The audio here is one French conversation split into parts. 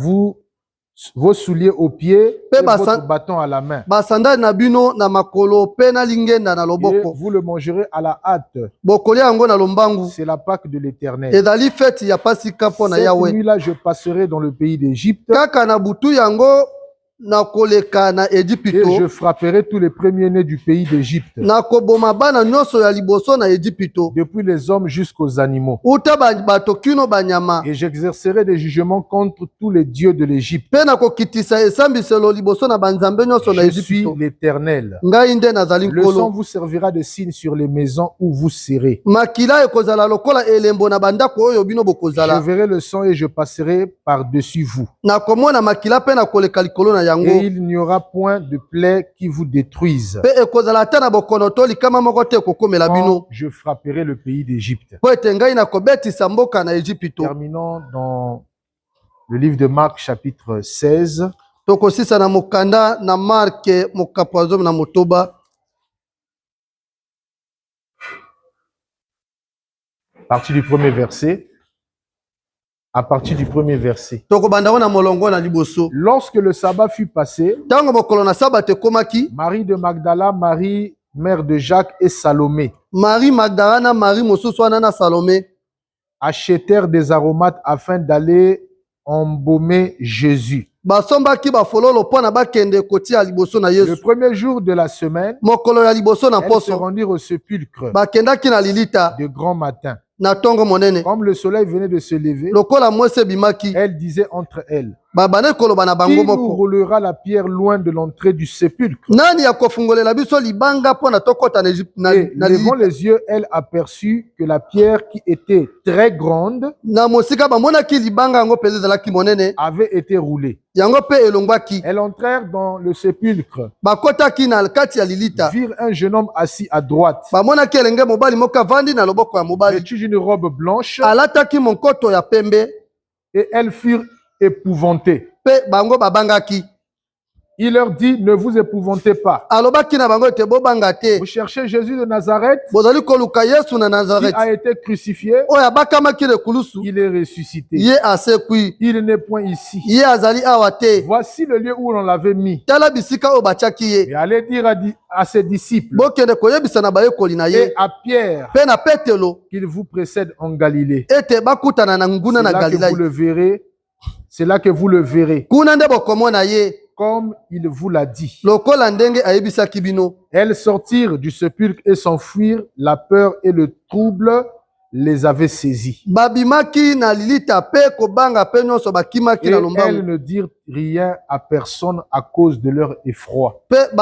vous, vos souliers aux pieds et votre bâton à la main. Et vous le mangerez à la hâte. C'est la Pâque de l'Éternel. Cette nuit-là, je passerai dans le pays d'Égypte. Et je frapperai tous les premiers-nés du pays d'Égypte, depuis les hommes jusqu'aux animaux. Et j'exercerai des jugements contre tous les dieux de l'Égypte. Je suis l'Éternel. Le sang vous servira de signe sur les maisons où vous serez. Je verrai le sang et je passerai par-dessus vous. Et il n'y aura point de plaie qui vous détruise quand je frapperai le pays d'Égypte. Terminons dans le livre de Marc chapitre 16. Partie du premier verset. À partir du premier verset. Lorsque le sabbat fut passé, Marie de Magdala, Marie, mère de Jacques et Salomé, achetèrent des aromates afin d'aller embaumer Jésus. Le premier jour de la semaine, elles se rendirent au sépulcre de grand matin. Comme le soleil venait de se lever, elle disait entre elles, qui nous roulera la pierre loin de l'entrée du sépulcre? Et levant les yeux, elle aperçut que la pierre qui était très grande avait été roulée. Elles entrèrent dans le sépulcre, virent un jeune homme assis à droite, vêtu d'une robe blanche, et elles furent épouvantées. Il leur dit, ne vous épouvantez pas. Vous cherchez Jésus de Nazareth, qui a été crucifié. Il est ressuscité. Il n'est point ici. Voici le lieu où on l'avait mis. Et allez dire à ses disciples et à Pierre qu'il vous précède en Galilée. C'est là que vous le verrez. C'est là que vous le verrez. Comme il vous l'a dit. Elles sortirent du sépulcre et s'enfuirent. La peur et le trouble les avaient saisis. Et elles ne dirent rien à personne à cause de leur effroi. Que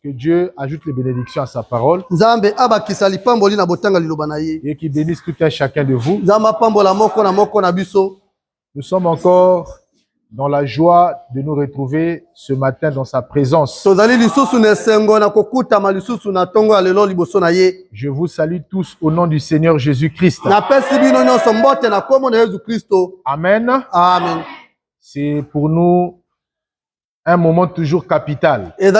Dieu ajoute les bénédictions à sa parole et qu'il bénisse tout un chacun de vous. Nous sommes encore dans la joie de nous retrouver ce matin dans sa présence. Je vous salue tous au nom du Seigneur Jésus-Christ. Amen. Amen. C'est pour nous un moment toujours capital que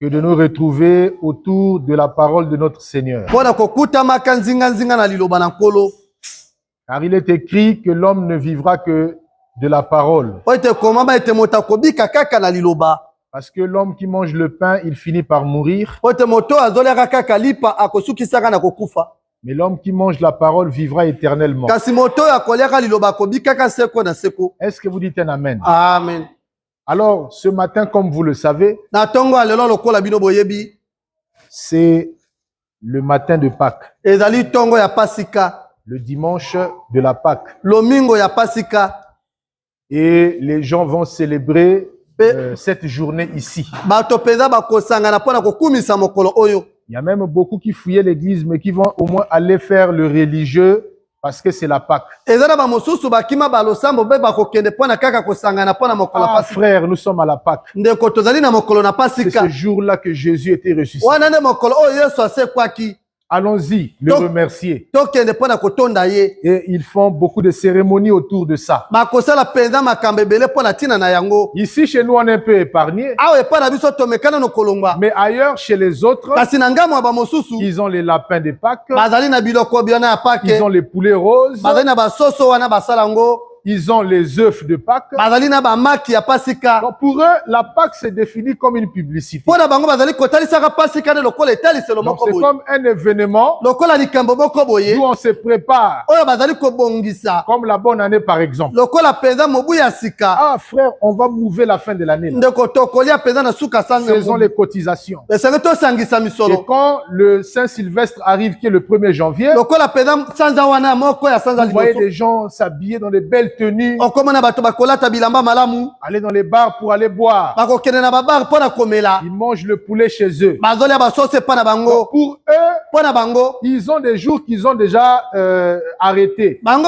de nous retrouver autour de la parole de notre Seigneur. Car il est écrit que l'homme ne vivra que de la parole. Parce que l'homme qui mange le pain, il finit par mourir. Mais l'homme qui mange la parole vivra éternellement. Est-ce que vous dites un amen? Amen. Alors, ce matin, comme vous le savez, c'est le matin de Pâques. Le dimanche de la Pâque. Et les gens vont célébrer cette journée ici. Il y a même beaucoup qui fouillaient l'église, mais qui vont au moins aller faire le religieux parce que c'est la Pâque. Ah, frère, nous sommes à la Pâque. C'est ce jour-là que Jésus était ressuscité. Allons-y, le remercier. Et ils font beaucoup de cérémonies autour de ça. Ici, chez nous, on est un peu épargnés. Mais ailleurs, chez les autres, ils ont les lapins de Pâques. Ils ont les poulets roses. Ils ont les œufs de Pâques. Donc pour eux, la Pâque se définit comme une publicité. Donc c'est comme un événement où on se prépare. Comme la bonne année par exemple. Ah frère, on va mouver la fin de l'année. Faisons les cotisations. Et quand le Saint-Sylvestre arrive, qui est le 1er janvier, vous voyez des gens s'habiller dans des belles tenues, aller dans les bars pour aller boire. Ils mangent le poulet chez eux. Donc pour eux, ils ont des jours qu'ils ont déjà arrêtés. À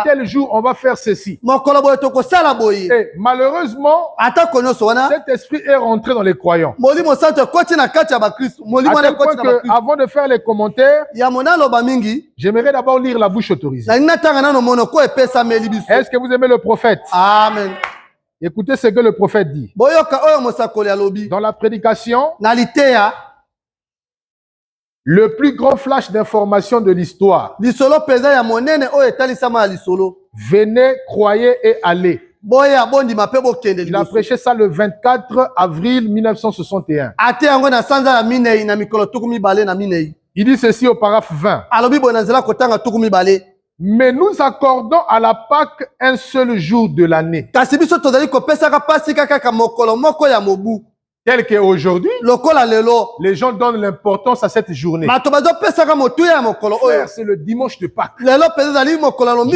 tel jour, on va faire ceci. Et malheureusement, cet esprit est rentré dans les croyants. À tel point que, avant de faire les commentaires, j'aimerais d'abord lire la bouche autorisée. Est-ce que vous aimez le prophète? Amen. Écoutez ce que le prophète dit. Dans la prédication, le plus grand flash d'information de l'histoire. Venez, croyez et allez. Il a prêché ça le 24 avril 1961. Il dit ceci au paragraphe 20. Mais nous accordons à la Pâque un seul jour de l'année. Tel qu'aujourd'hui, les gens donnent l'importance à cette journée. C'est le dimanche de Pâques. Je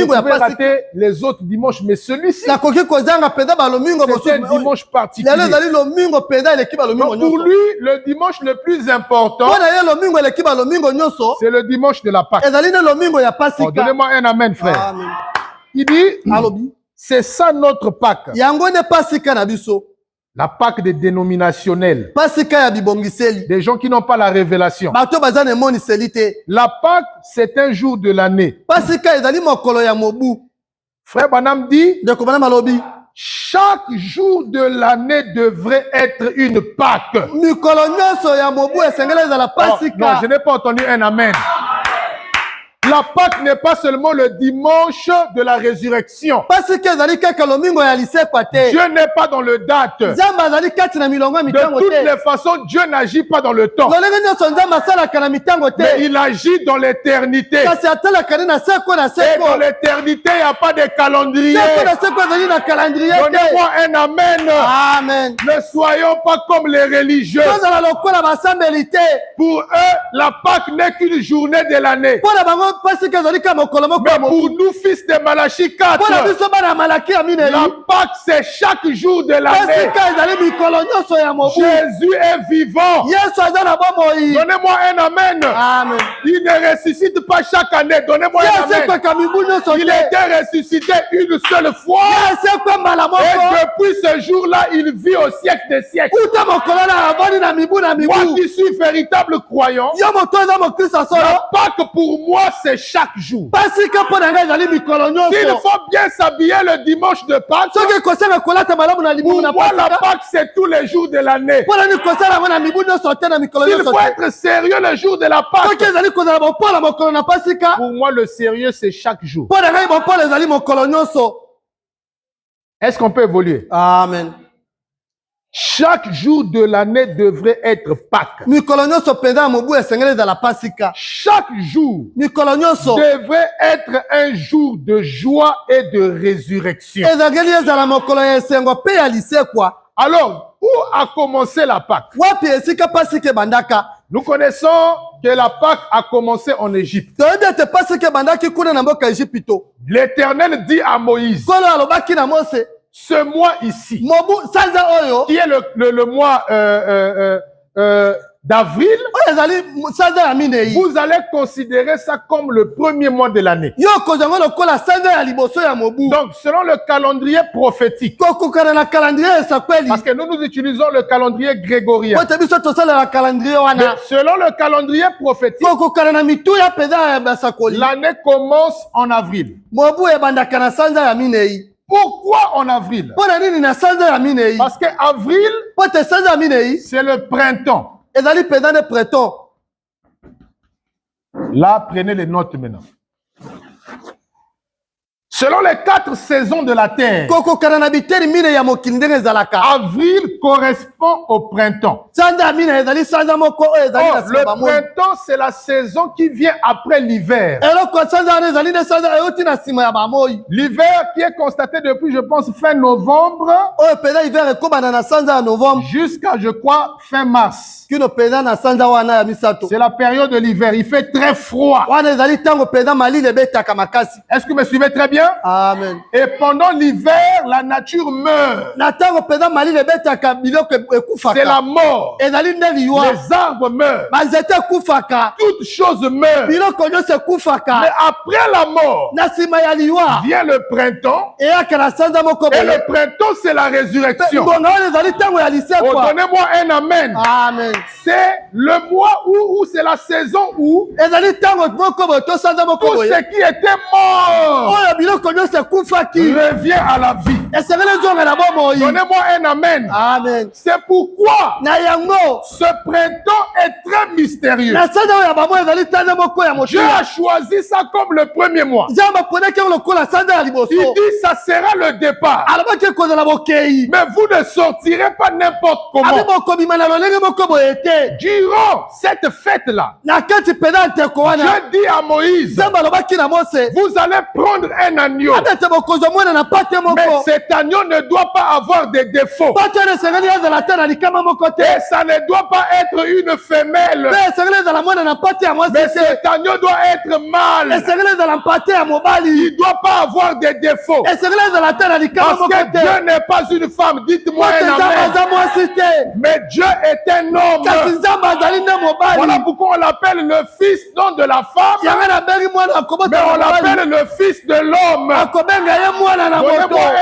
pouvais rater les autres dimanches, mais celui-ci, c'est un dimanche particulier. Donc pour lui, le dimanche le plus important, c'est le dimanche de la Pâque. Oh, donnez-moi un amen, frère. Amen. Il dit, c'est ça notre Pâque. La Pâque des dénominationnels. Des gens qui n'ont pas la révélation. La Pâque, c'est un jour de l'année. Frère Branham dit, chaque jour de l'année devrait être une Pâque. Oh, non, je n'ai pas entendu un amen. La Pâque n'est pas seulement le dimanche de la résurrection. Dieu n'est pas dans le date. De toutes les façons, Dieu n'agit pas dans le temps. Mais il agit dans l'éternité. Et dans l'éternité, il n'y a pas de calendrier. Donnez-moi un amen. Amen. Ne soyons pas comme les religieux. Pour eux, la Pâque n'est qu'une journée de l'année. Mais pour nous, fils de Malachie 4, la Pâque, c'est chaque jour de l'année. Jésus est vivant. Donnez-moi un amen. Amen. Il ne ressuscite pas chaque année. Donnez-moi un amen. Il a été ressuscité une seule fois. Et depuis ce jour-là, il vit au siècle des siècles. Moi qui suis véritable croyant, la Pâque pour moi, c'est chaque jour. S'il faut bien s'habiller le dimanche de Pâques, pour moi la Pâque c'est tous les jours de l'année. S'il faut être sérieux le jour de la Pâque, pour moi le sérieux c'est chaque jour. Est-ce qu'on peut évoluer? Amen. Chaque jour de l'année devrait être Pâques. Chaque jour devrait être un jour de joie et de résurrection. Alors, où a commencé la Pâque? Nous connaissons que la Pâque a commencé en Égypte. L'Éternel dit à Moïse, ce mois ici, qui est le mois d'avril, vous allez considérer ça comme le premier mois de l'année. Donc, selon le calendrier prophétique, parce que nous utilisons le calendrier grégorien, selon le calendrier prophétique, l'année commence en avril. Pourquoi en avril? Parce que avril, c'est le printemps. Là, prenez les notes maintenant. Selon les 4 saisons de la terre, avril correspond au printemps. Le printemps, c'est la saison qui vient après l'hiver. L'hiver qui est constaté depuis, je pense, fin novembre jusqu'à, je crois, fin mars. C'est la période de l'hiver. Il fait très froid. Est-ce que vous me suivez très bien? Amen. Et pendant l'hiver, la nature meurt. C'est la mort. Les arbres meurent. Toutes choses meurent. Mais après la mort, vient le printemps. Et le printemps, c'est la résurrection. Oh, donnez-moi un amen. Amen. C'est le mois où c'est la saison où tout ce qui était mort revient à la vie. Donnez-moi un amen. Amen. C'est pourquoi ce printemps est très mystérieux. Dieu a choisi ça comme le premier mois. Il dit ça sera le départ. Mais vous ne sortirez pas n'importe comment. Durant cette fête-là, Dieu dit à Moïse, vous allez prendre un agneau. Mais cet agneau ne doit pas avoir des défauts. Et ça ne doit pas être une femelle. Mais cet agneau doit être mâle. Il ne doit pas avoir des défauts. Parce que Dieu n'est pas une femme. Dites-moi un amen. Mais Dieu est un homme. Voilà pourquoi on l'appelle le fils non de la femme. Mais on l'appelle le fils de l'homme. Donnez-moi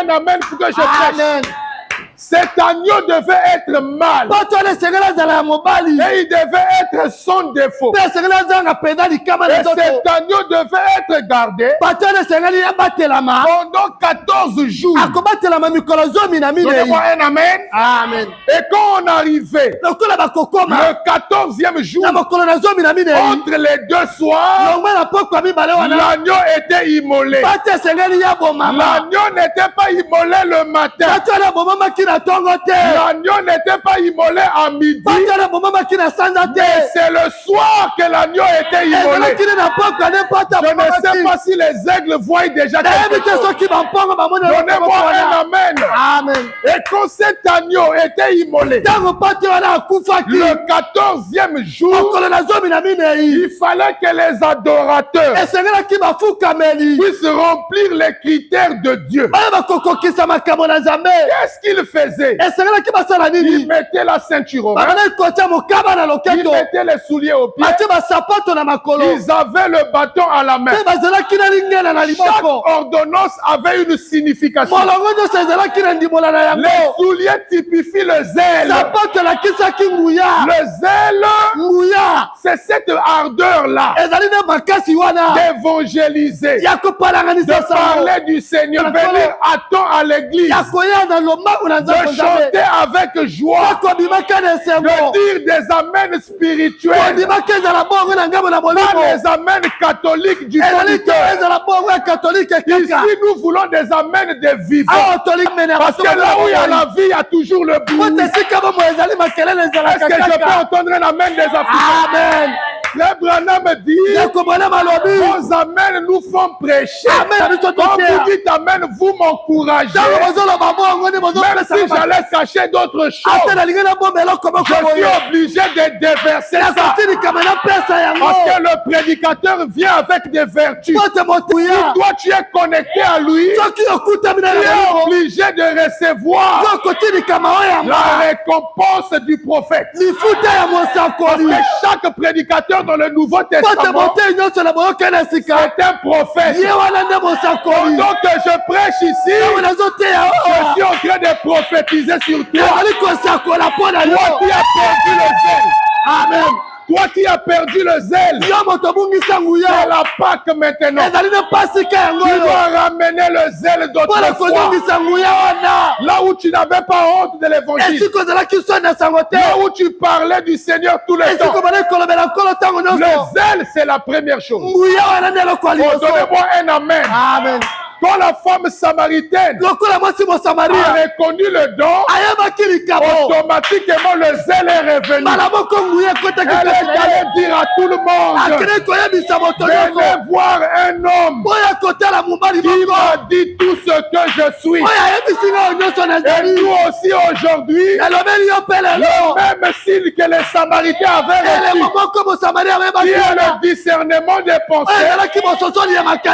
un amen pour que je prêche. Cet agneau devait être mâle. Et il devait être sans défaut. Et cet agneau devait être gardé pendant 14 jours. Donnez-moi un amen. Amen. Et quand on arrivait le 14e jour, entre les deux soirs, l'agneau était immolé. L'agneau n'était pas immolé le matin. L'agneau n'était pas immolé à midi. Mais c'est le soir que l'agneau était immolé. Je ne sais pas si les aigles voient déjà quelque chose. Donnez-moi un amen. Amen. Et quand cet agneau était immolé, le 14e jour, il fallait que les adorateurs puissent remplir les critères de Dieu. Qu'est-ce qu'il faisait? Il mettait la ceinture au mains. Il mettait les souliers aux pieds. Ils avaient le bâton à la main. Chaque ordonnance avait une signification. Les souliers typifient le zèle. Le zèle, c'est cette ardeur-là d'évangéliser, de parler du Seigneur, venir à temps à l'église, de chanter avec joie, de dire des amens spirituels, pas les amens catholiques du cœur. Ici, nous voulons des amens de vivants. Parce que là où il y a la vie, il y a toujours le bruit. Est-ce que je peux entendre un amen des Africains? Amen. Frère Branham dit, vos amens nous font prêcher. Quand vous dites amen, vous m'encouragez. Même si j'allais cacher d'autres choses, je suis obligé de déverser ça. Parce que le prédicateur vient avec des vertus. Si toi tu es connecté à lui, tu es obligé de recevoir la récompense du prophète. Parce que chaque prédicateur dans le Nouveau Testament, c'est un prophète. Pendant que je prêche ici, je suis en train de prophétiser sur toi. Toi qui as perdu le zèle. Amen. Toi qui as perdu le zèle, c'est la Pâque maintenant. Tu dois ramener le zèle d'autrefois. Là où tu n'avais pas honte de l'évangile. Là où tu parlais du Seigneur tout le temps. Le zèle, c'est la première chose. Donnez-moi un amen. Amen. Quand la femme samaritaine a reconnu le don, automatiquement le zèle est revenu. Elle est allée dire à tout le monde, venez voir un homme qui m'a dit tout ce que je suis. Et nous aussi aujourd'hui, le même signe que les Samaritains avaient reçu, qui est le discernement des pensées,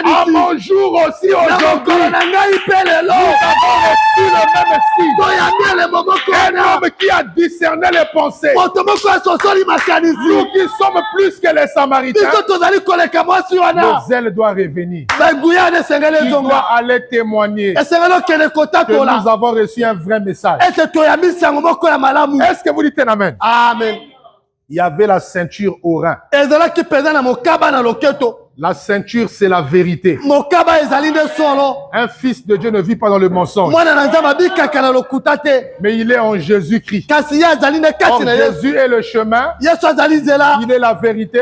à mon jour aussi aujourd'hui, nous avons reçu le même signe. Un homme qui a discerné les pensées. Nous qui sommes plus que les Samaritains, le zèle doit revenir. Tu dois aller témoigner que nous avons reçu un vrai message. Est-ce que vous dites un amen? Amen. Il y avait la ceinture au rein. La ceinture, c'est la vérité. Un fils de Dieu ne vit pas dans le mensonge. Mais il est en Jésus-Christ. Or, Jésus est le chemin. Il est la vérité.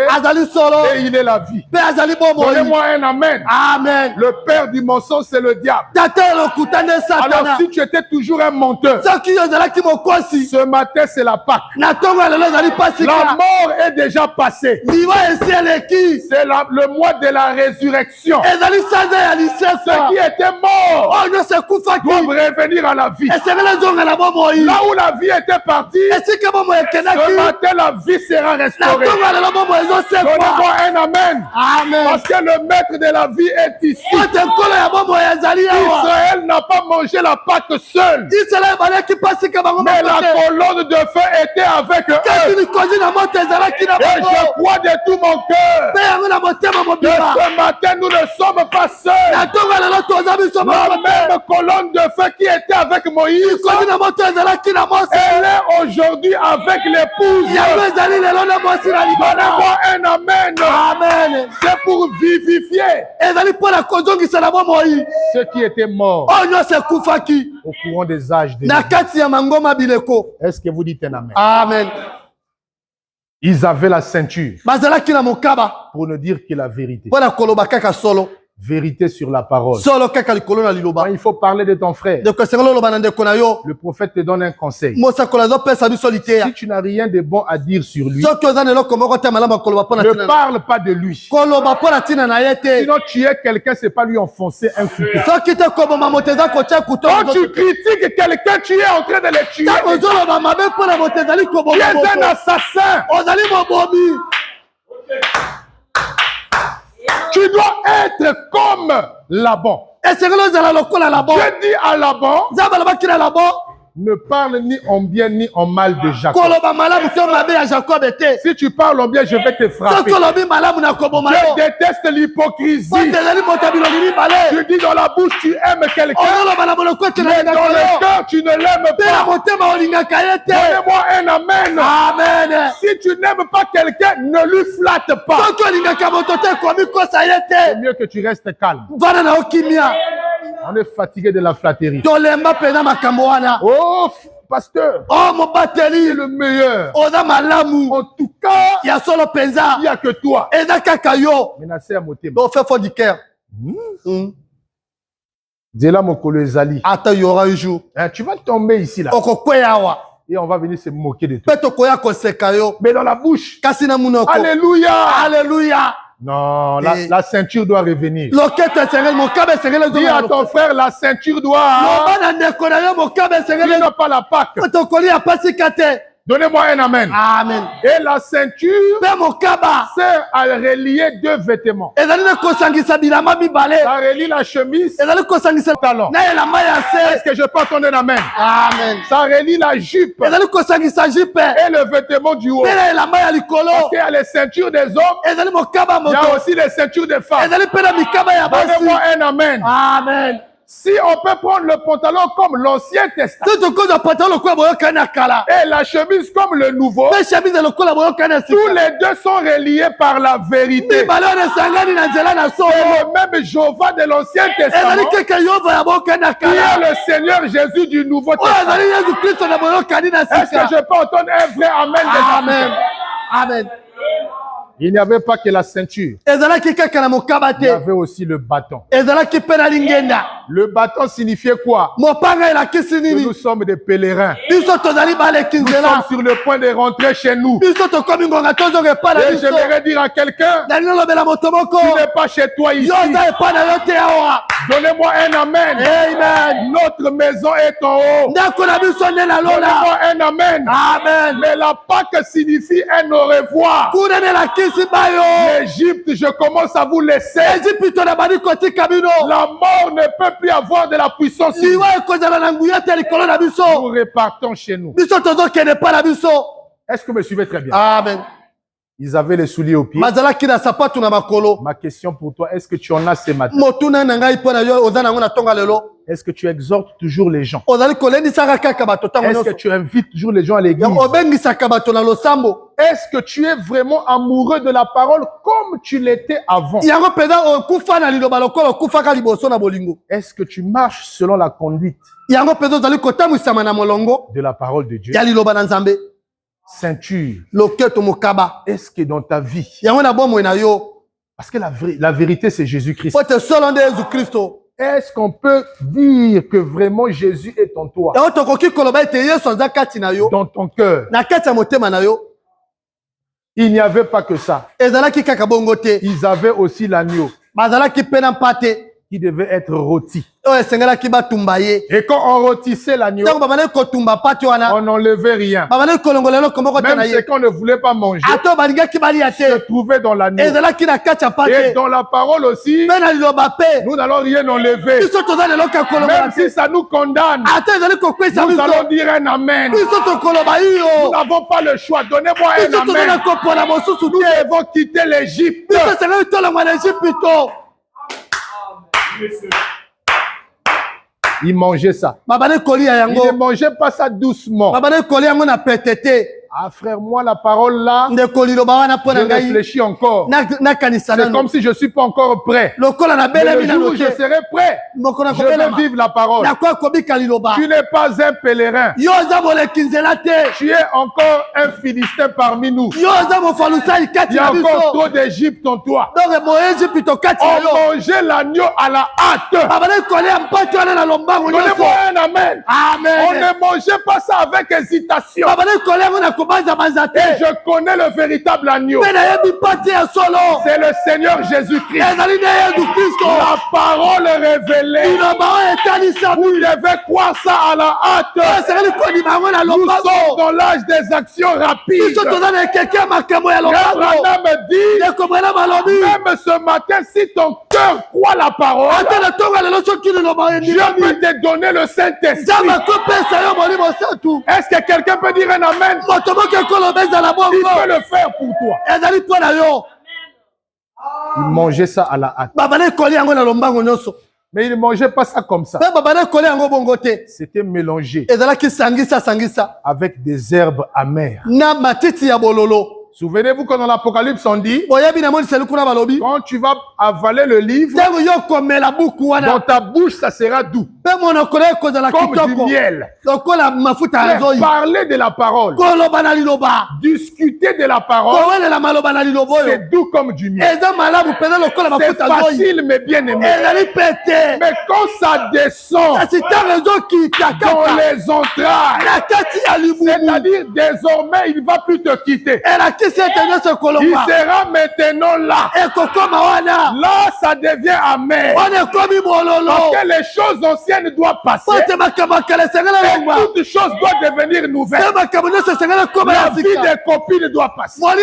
Et il est la vie. Donnez-moi un amen. Amen. Le père du mensonge, c'est le diable. Alors, si tu étais toujours un menteur, ce matin, c'est la Pâque. La mort est déjà passée. C'est le mois de la résurrection. Ceux qui étaient morts doivent revenir à la vie. Là où la vie était partie, ce matin la vie sera restaurée. Donnez-moi un amen. Amen. Parce que le maître de la vie est ici. Israël n'a pas mangé la Pâque seul. Mais la colonne de feu était avec eux. Et je crois de tout mon cœur que ce matin nous ne sommes pas seuls. La même colonne de feu qui était avec Moïse, elle est aujourd'hui avec l'épouse. Donnez-moi un amen. Amen. C'est pour vivifier ceux qui étaient morts au courant des âges de Est-ce que vous dites un amen? Amen. Ils avaient la ceinture pour ne dire que la vérité. Vérité sur la parole. Quand il faut parler de ton frère, le prophète te donne un conseil. Si tu n'as rien de bon à dire sur lui, ne parle pas de lui. Sinon tu es quelqu'un, c'est pas lui enfoncer un couteau. Quand tu critiques quelqu'un, tu es en train de le tuer. Tu es un assassin. Tu dois être comme Laban. Je dis à Laban, ne parle ni en bien ni en mal de Jacob. Si tu parles en bien, je vais te frapper. Je déteste l'hypocrisie. Tu dis dans la bouche, tu aimes quelqu'un, mais dans le cœur, tu ne l'aimes pas. Donnez-moi un amen. Amen. Si tu n'aimes pas quelqu'un, ne lui flatte pas. C'est mieux que tu restes calme. On est fatigué de la flatterie. Oh, pasteur. Oh, mon batterie est le meilleur. En tout cas, il n'y a que toi. Menacé à moté. Dis là, mon collègue Zali. Attends, il y aura un jour. Tu vas tomber ici là. Et on va venir se moquer de toi. Yo. Mais dans la bouche. Alléluia. Alléluia. Non, la ceinture doit revenir. Dis à ton frère, la ceinture doit. Tu n'as pas la Pâque. Donnez-moi un amen. Amen. Et la ceinture sert à relier deux vêtements. Ça relie la chemise et le talon. Est-ce que je peux entendre un amen? Amen. Ça relie la jupe et le vêtement du haut. Parce qu'il y a les ceintures des hommes, il y a aussi les ceintures des femmes. Donnez-moi un amen. Amen. Si on peut prendre le pantalon comme l'Ancien Testament et la chemise comme le Nouveau, tous les deux sont reliés par la vérité. C'est le même Jéhovah de l'Ancien Testament qui est le Seigneur Jésus du Nouveau Testament. Est-ce que je peux entendre un vrai amen? Amen. Amen. Il n'y avait pas que la ceinture. Il y avait aussi le bâton. Le bâton signifiait quoi? Que nous sommes des pèlerins. Nous sommes sur le point de rentrer chez nous. Et j'aimerais dire à quelqu'un, tu n'es pas chez toi ici. Donnez-moi un amen. Amen. Notre maison est en haut. Donnez-moi un amen. Amen. Mais la Pâque signifie un au revoir. L'Égypte, je commence à vous laisser. La mort ne peut plus avoir de la puissance. Nous repartons chez nous. Est-ce que vous me suivez très bien? Amen. Ils avaient les souliers aux pieds. Ma question pour toi, est-ce que tu en as ce matin? Est-ce que tu exhortes toujours les gens? Est-ce que tu invites toujours les gens à l'église? Est-ce que tu es vraiment amoureux de la parole comme tu l'étais avant? Est-ce que tu marches selon la conduite de la parole de Dieu? Ceinture. Est-ce que dans ta vie, parce que la vérité c'est Jésus-Christ, est-ce qu'on peut dire que vraiment Jésus est en toi, dans ton cœur? Il n'y avait pas que ça. Ils avaient aussi l'agneau qui devait être rôti. Et quand on rôtissait l'agneau, on n'enlevait rien. Même ce qu'on ne voulait pas manger se trouvait dans l'agneau. Et dans la parole aussi, nous n'allons rien enlever. Même si ça nous condamne, nous allons dire un amen. Nous n'avons pas le choix. Donnez-moi un amen. Nous devons quitter l'Égypte. Il mangeait ça. Il ne mangeait pas ça doucement. Ah frère, moi la parole là, je réfléchis encore. C'est comme si je ne suis pas encore prêt. Mais le jour où je serai prêt, je vais vivre la parole. Tu n'es pas un pèlerin. Tu es encore un Philistin parmi nous. Il y a encore trop d'Égypte en toi. On mangeait l'agneau à la hâte. Donnez-moi un amen. On ne mangeait pas ça avec hésitation. Et je connais le véritable agneau. C'est le Seigneur Jésus-Christ. La parole révélée. Vous devez croire ça à la hâte. Nous sommes dans l'âge des actions rapides. Abraham me dit, même ce matin, si ton cœur croit la parole, Dieu peut te donner le Saint-Esprit. Est-ce que quelqu'un peut dire un amen? Il peut le faire pour toi. Il mangeait ça à la hâte. Mais il ne mangeait pas ça comme ça. C'était mélangé avec des herbes amères. Souvenez-vous quand dans l'Apocalypse on dit, quand tu vas avaler le livre, dans ta bouche ça sera doux, comme du miel. Parler de la parole, discuter de la parole, c'est doux comme du miel. C'est facile mais bien aimé. Mais quand ça descend dans les entrailles, c'est-à-dire désormais il ne va plus te quitter. Il sera maintenant là. Là, ça devient amer. Parce que les choses anciennes doivent passer. Et toutes choses doivent devenir nouvelles. La vie des copines doit passer. La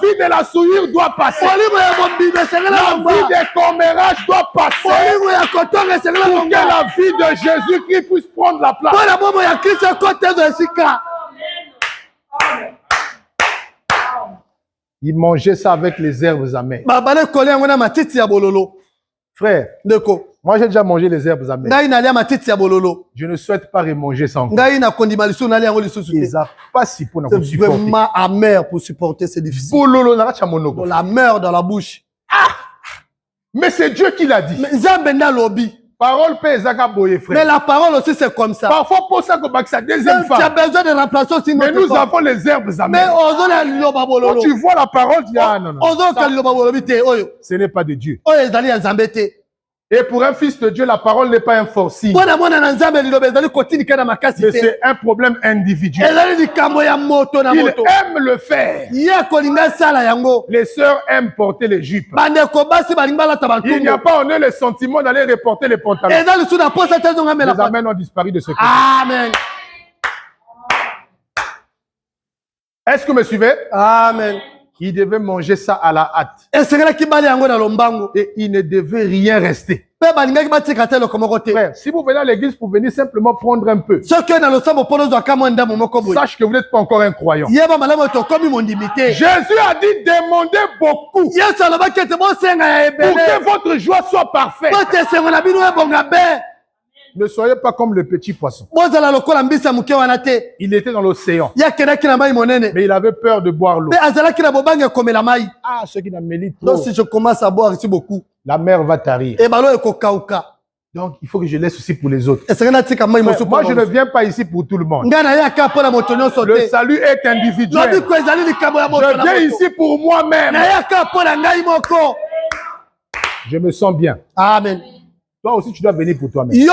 vie de la souillure doit passer. La vie des commérages doit passer. Pour que la vie de Jésus-Christ puisse prendre la place. Il mangeait ça avec les herbes amères. Frère, moi j'ai déjà mangé les herbes amères. Je ne souhaite pas remanger ça encore. C'est vraiment amer pour supporter, c'est difficile. La mer dans la bouche. Ah! Mais c'est Dieu qui l'a dit. Parole frère. Mais la parole aussi c'est comme ça. Parfois pour ça que ça deuxième fois. Tu as besoin de remplacer aussi. Mais nous avons les herbes amères. Quand tu vois la parole, tu dis ah non. Ce n'est pas de Dieu. Et pour un fils de Dieu, la parole n'est pas un forcing. Mais c'est un problème individuel. Il aime le faire. Les sœurs aiment porter les jupes. Il n'y a pas en eux le sentiment d'aller reporter les pantalons. Les amens ont disparu de ce côté. Amen. Est-ce que vous me suivez? Amen. Il devait manger ça à la hâte. Et il ne devait rien rester. Frère, si vous venez à l'église pour venir simplement prendre un peu, sache que vous n'êtes pas encore un croyant. Jésus a dit demandez beaucoup pour que votre joie soit parfaite. Ne soyez pas comme le petit poisson. Il était dans l'océan. Mais il avait peur de boire l'eau. Ah, ceux qui n'en méritent trop. Donc si je commence à boire ici beaucoup, la mer va tarir. Donc il faut que je laisse aussi pour les autres. Moi je ne viens pas ici pour tout le monde. Le salut est individuel. Je viens ici pour moi-même. Je me sens bien. Amen. Toi aussi, tu dois venir pour toi-même. Il ne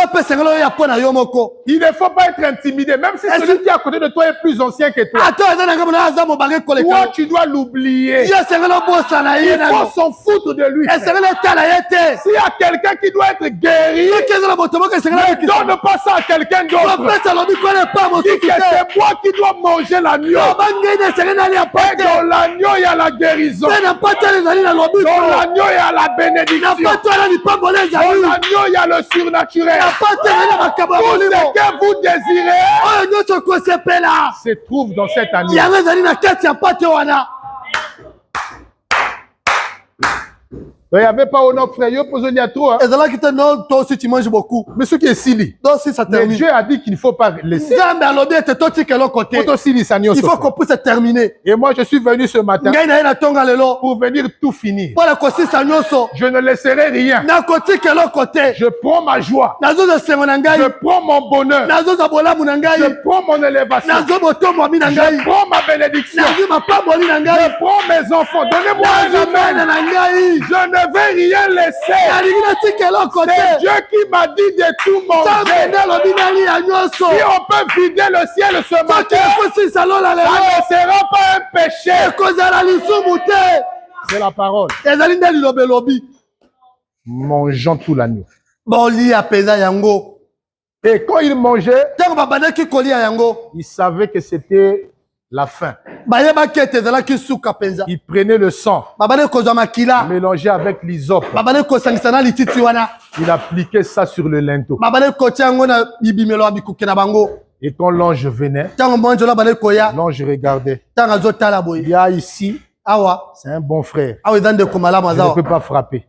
faut pas être intimidé, même si celui qui est à côté de toi est plus ancien que toi. Toi, tu dois l'oublier. Il faut s'en foutre de lui. S'il y a quelqu'un qui doit être guéri, ne donne pas ça à quelqu'un d'autre. Dis que c'est moi qui dois manger l'agneau. Et dans l'agneau, il y a la guérison. Dans l'agneau, il y a la bénédiction. Dans l'agneau, il y a le surnaturel. Tout ce que vous désirez se trouve dans cet agneau. Il n'y avait pas au nom, frère. Il y a trop. Toi aussi, tu manges beaucoup. Mais ce qui est sili. Mais Dieu a dit qu'il ne faut pas laisser. Il faut qu'on puisse terminer. Et moi, je suis venu ce matin pour venir tout finir. Je ne laisserai rien. Je prends ma joie. Je prends mon bonheur. Je prends mon élévation. Je prends ma bénédiction. Je prends mes enfants. Donnez-moi un amen. Je ne vais rien laisser. C'est Dieu qui m'a dit de tout manger. Si on peut vider le ciel ce matin, ça ne sera pas un péché. C'est la parole. Mangeons tout l'agneau. Et quand il mangeait, il savait que c'était la faim. Il prenait le sang, mélangeait avec l'hysope. Il appliquait ça sur le linteau. Et quand l'ange venait, l'ange regardait. Il y a ici Awa. C'est un bon frère. Awa dans de komala Je ne peux pas frapper.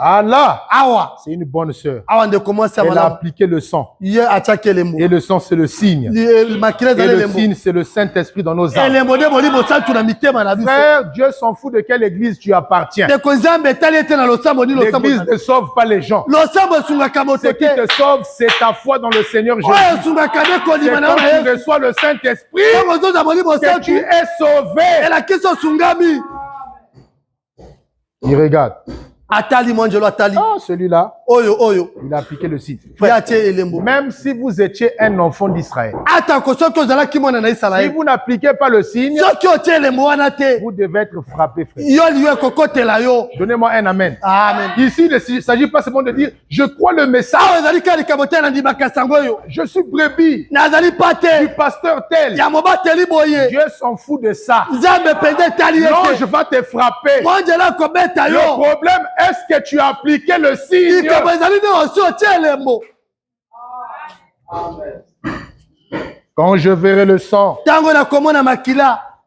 Ah là. Awa. C'est une bonne sœur. Awa de commencer Elle a appliqué le sang. Et le sang, c'est le signe. Et le signe, c'est le Saint-Esprit dans nos âmes. Frère, Dieu s'en fout de quelle église tu appartiens. L'église ne sauve pas les gens. Ce qui te sauve, c'est ta foi dans le Seigneur Jésus. C'est quand tu reçois le Saint-Esprit que tu es sauvé. Il regarde. Atali Manjelo Atali. Ah, celui-là. Oyo. Il a appliqué le site. Même si vous étiez un enfant d'Israël. Si vous n'appliquez pas le signe, vous devez être frappé, frère. Donnez-moi un amen. Amen. Ici, il ne s'agit pas seulement de dire je crois le message. Je suis brebis du pasteur tel. Dieu s'en fout de ça. Non, je vais te frapper. Le problème, est-ce que tu as appliqué le signe? Quand je verrai le sang,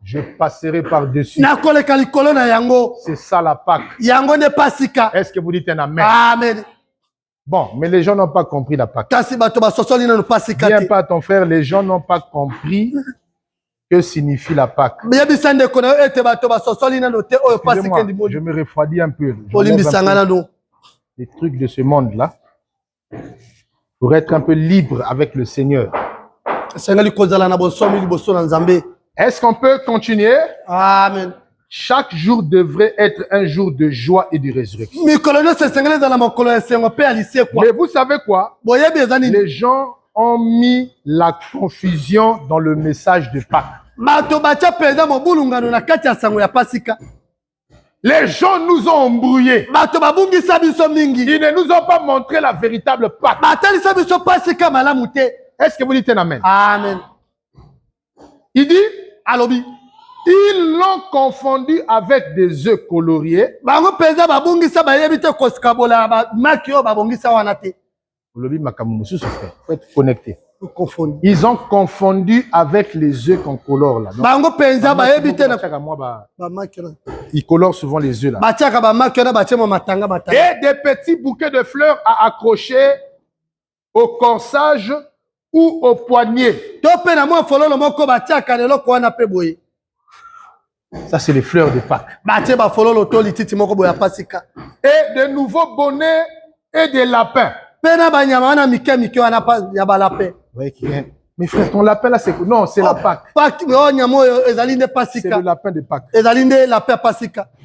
je passerai par-dessus. C'est ça la Pâque. Est-ce que vous dites un amen? Amen. Bon, mais les gens n'ont pas compris la Pâque. Viens pas ton frère, les gens n'ont pas compris que signifie la Pâque. Je me refroidis un peu. Les trucs de ce monde-là. Pour être un peu libre avec le Seigneur. Est-ce qu'on peut continuer? Amen. Chaque jour devrait être un jour de joie et de résurrection. Mais vous savez quoi? Les gens ont mis la confusion dans le message de Pâques. Les gens nous ont embrouillés. Ils ne nous ont pas montré la véritable Pâque. Est-ce que vous dites un amen? Amen. Il dit, ils l'ont confondu avec des œufs coloriés. Faut être connecté. Ils ont confondu avec les œufs qu'on colore là. Ils colorent souvent les œufs là. Et des petits bouquets de fleurs à accrocher au corsage ou au poignet. Ça, c'est les fleurs de Pâques. Et de nouveaux bonnets et des lapins. Mais frère, ton lapin là, c'est... Non, c'est la Pâque. C'est le lapin de Pâques.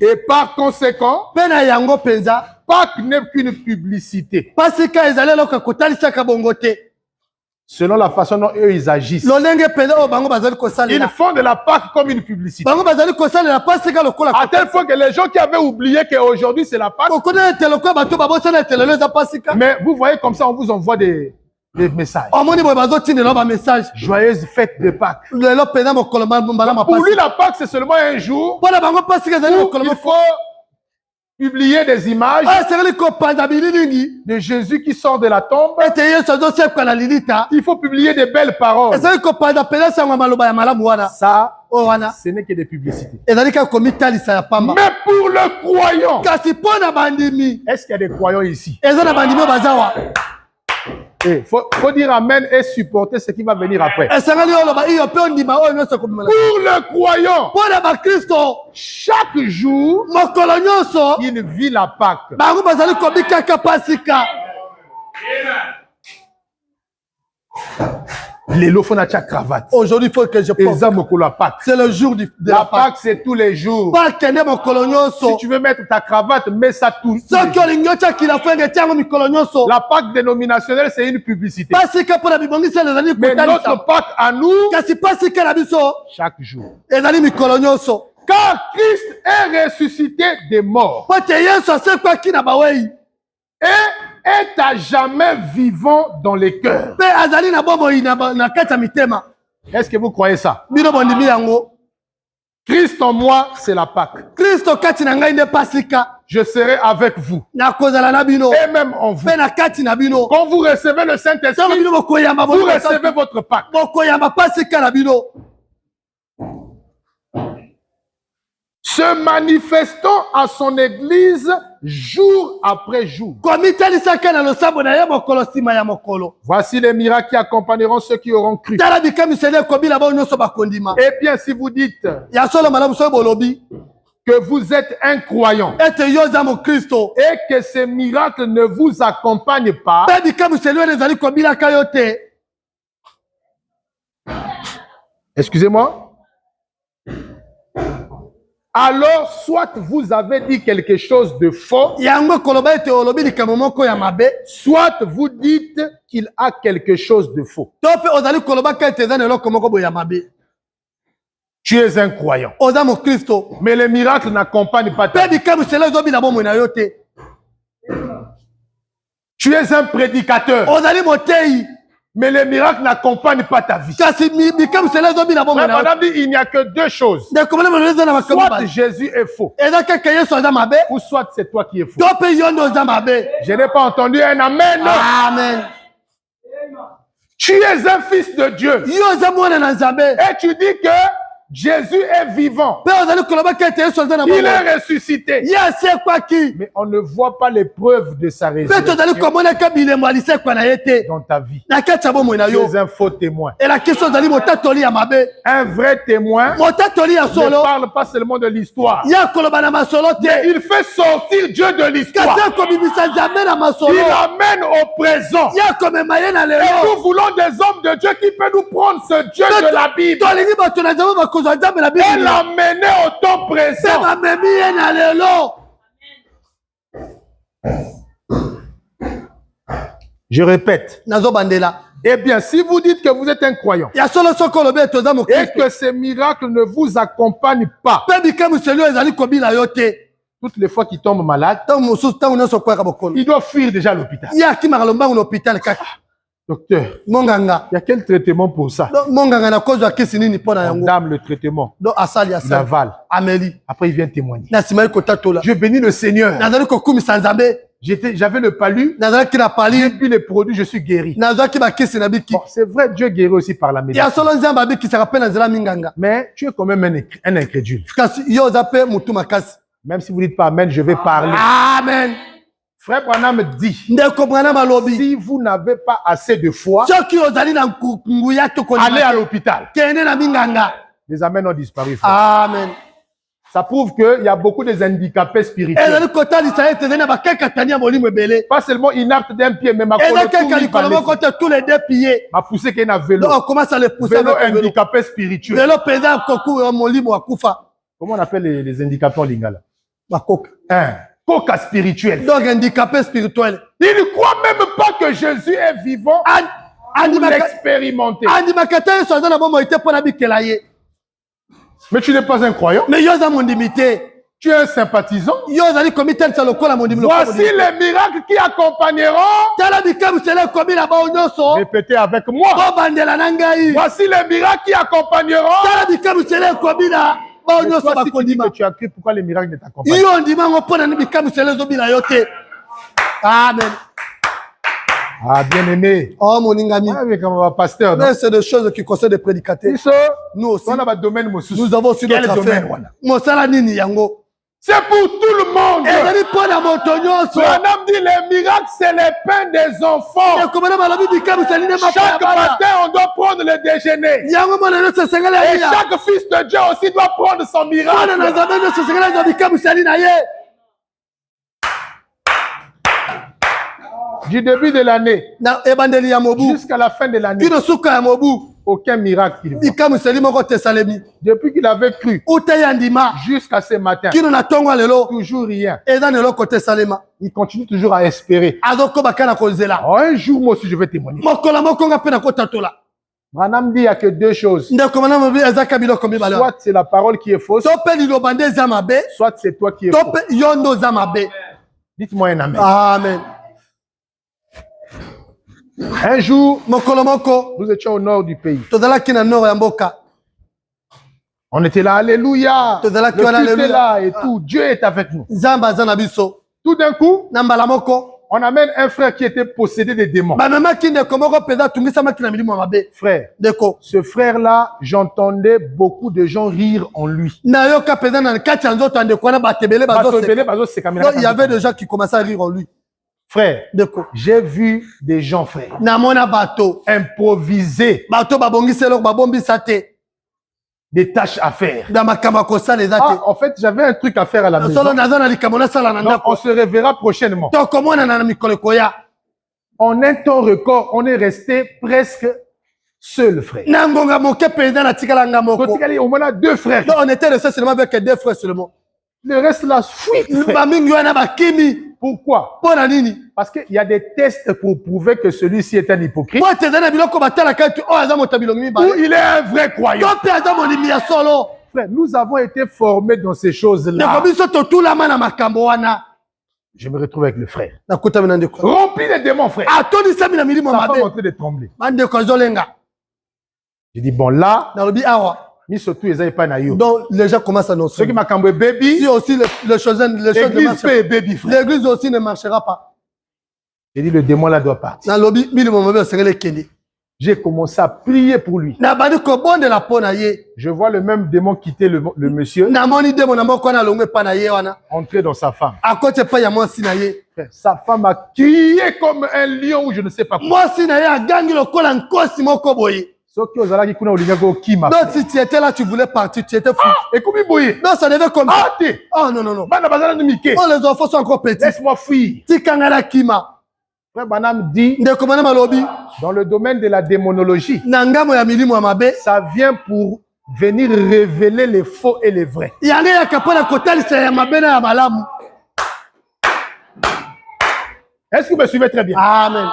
Et par conséquent, Pâques n'est qu'une publicité. Selon la façon dont eux ils agissent. Ils font de la Pâque comme une publicité. À tel point que les gens qui avaient oublié qu'aujourd'hui c'est la Pâque. Mais vous voyez comme ça, on vous envoie des messages. Joyeuse fête de Pâques. Pour lui, la Pâque, c'est seulement un jour où il faut publier des images de Jésus qui sort de la tombe. Il faut publier des belles paroles. Ça, ce n'est que des publicités. Mais pour le croyant, est-ce qu'il y a des croyants ici? Il faut dire amen et supporter ce qui va venir après. Pour le croyant, chaque jour, il vit la Pâque. Aujourd'hui, il faut que je pense. C'est le jour de la Pâque, c'est tous les jours. Si tu veux mettre ta cravate, mets ça tout. La Pâque dénominationnelle, c'est une publicité. Mais notre Pâque à nous, chaque jour. Car Christ est ressuscité des morts. Et est à jamais vivant dans les cœurs. Est-ce que vous croyez ça? Christ en moi, c'est la Pâque. Je serai avec vous. Et même en vous. Quand vous recevez le Saint-Esprit, vous recevez votre Pâque. se manifestant à son église jour après jour. Voici les miracles qui accompagneront ceux qui auront cru. Eh bien, si vous dites que vous êtes un croyant et que ces miracles ne vous accompagnent pas, excusez-moi, alors soit vous avez dit quelque chose de faux, soit vous dites qu'il a quelque chose de faux. Tu es un croyant, mais les miracles n'accompagnent pas ta vie. Tu es un prédicateur, mais les miracles n'accompagnent pas ta vie. Il n'y a que deux choses. Soit Jésus est faux, ou soit c'est toi qui es faux. Je n'ai pas entendu un amen. Amen. Tu es un fils de Dieu. Et tu dis que Jésus est vivant. Il est ressuscité. Mais on ne voit pas les preuves de sa résurrection dans ta vie. Tu es un faux témoin. Un vrai témoin ne parle pas seulement de l'histoire. Mais il fait sortir Dieu de l'histoire. Il l'amène au présent. Et nous voulons des hommes de Dieu qui peuvent nous prendre ce Dieu de la Bible et l'amener au temps présent. Je répète. Eh bien, si vous dites que vous êtes un croyant et que ces miracles ne vous accompagnent pas, toutes les fois qu'il tombe malade, il doit fuir déjà l'hôpital. Docteur, il y a quel traitement pour ça? On dame le traitement. Il avale. Après, il vient témoigner. Je bénis le Seigneur. J'avais le palu. J'ai bu les produits, je suis guéri. Bon, c'est vrai, Dieu guérit aussi par la médecine. Mais tu es quand même un incrédule. Même si vous ne dites pas Amen, je vais parler. Amen. Frère Branham dit, si vous n'avez pas assez de foi, allez à l'hôpital. Les amens ont disparu. Frère. Amen. Ça prouve qu'il y a beaucoup de handicapés spirituels. Pas seulement inapte d'un pied, mais ma poussé qu'il y a un vélo. Vélo handicapé spirituel. Comment on appelle les handicapés en lingala? Coca spirituel. Donc handicapé spirituel. Il ne croit même pas que Jésus est vivant pour l'expérimenter. Mais tu n'es pas un croyant. Tu es un sympathisant. Voici les miracles qui accompagneront. Répétez avec moi. Voici les miracles qui accompagneront. Mais toi, si tu dis que tu as cru, pourquoi les miracles ne t'accompagnent pas? Amen. Ah, bien aimé. Oh, mon ami. Ah, pasteur. Mais c'est des choses qui concernent les prédicateurs. Nous aussi. Nous avons aussi notre affaire. C'est pour tout le monde. Branham dit les miracles, c'est les pains des enfants. Chaque matin, on doit prendre le déjeuner. Et chaque fils de Dieu aussi doit prendre son miracle. Du début de l'année jusqu'à la fin de l'année, aucun miracle qu'il voit. Depuis qu'il avait cru jusqu'à ce matin, toujours rien. Il continue toujours à espérer. Un jour, moi aussi, je vais témoigner. Branham dit il n'y a que deux choses. Soit c'est la parole qui est fausse, soit c'est toi qui es faux. Dites-moi un amen. Amen. Un jour, nous étions au nord du pays. On était là, alléluia. Le Christ est là et tout. Dieu est avec nous. Tout d'un coup, On amène un frère qui était possédé des démons. Frère, ce frère-là, j'entendais beaucoup de gens rire en lui. Il y avait des gens qui commençaient à rire en lui. Frère, j'ai vu des gens, frère, improviser des tâches à faire. En fait, j'avais un truc à faire à la maison. Donc, on se reverra prochainement. En un temps record, on est resté presque seul, frère. Au moins, 2 frères. Donc, on était resté seulement avec 2 frères seulement. Le reste là, fuite. Pourquoi? Parce qu'il y a des tests pour prouver que celui-ci est un hypocrite. Ou il est un vrai croyant. Frère, nous avons été formés dans ces choses-là. Je me retrouve avec le frère. Rempli de démons, frère. Sa femme est en train de trembler. Je dis, bon là, donc les gens commencent à nous ceux qui m'a cambré baby, si aussi les choses l'église aussi ne marchera pas. J'ai dit le démon là doit partir. J'ai commencé à prier pour lui. Je vois le même démon quitter le monsieur, entrer dans sa femme. Sa femme a crié comme un lion ou je ne sais pas quoi. Non, si tu étais là, tu voulais partir, tu étais fou. Non, ça devait comme ça. Oh non, non, non. Oh, les enfants sont encore petits. Laisse-moi fuir. Frère Banam dit, dans le domaine de la démonologie, ça vient pour venir révéler les faux et les vrais. Est-ce que vous me suivez très bien? Amen.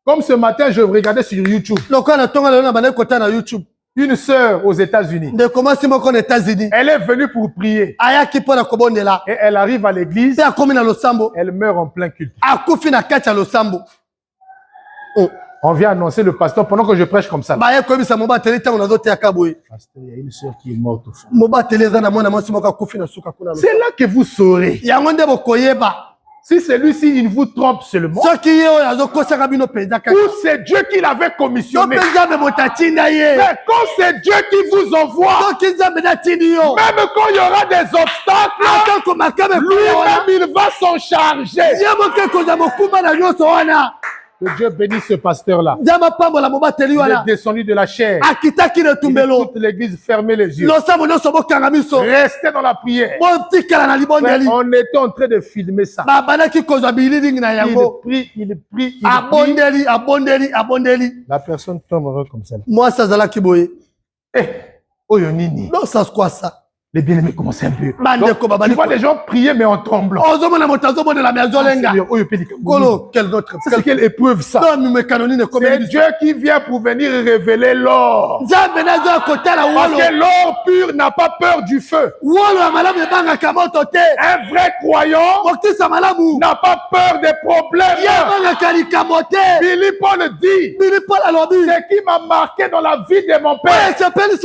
Comme ce matin, je regardais sur YouTube. Une sœur aux États-Unis. Elle est venue pour prier. Et elle arrive à l'église. Elle meurt en plein culte. On vient annoncer le pasteur pendant que je prêche comme ça. Pasteur, il y a une sœur qui est morte au fond. C'est là que vous saurez. Si celui-ci, il vous trompe seulement, ou c'est Dieu qui l'avait commissionné. Mais quand c'est Dieu qui vous envoie, même quand il y aura des obstacles, lui-même, il va s'en charger. Que Dieu bénisse ce pasteur-là. Il est descendu de la chair. Toute l'église fermez les yeux. Restez dans la prière. On était en train de filmer ça. Il prie, il prie, il prie. La personne tombera comme ça. Moi, ça zala kiboye. Non, ça se quoi ça? Les bien-aimés commencent un peu. Donc, tu vois les gens prier mais en tremblant. C'est quelle épreuve ça? C'est Dieu qui vient pour venir révéler l'or. Parce que l'or pur n'a pas peur du feu. Un vrai croyant n'a pas peur des problèmes. Billy Paul dit, ce qui m'a marqué dans la vie de mon père, c'est parce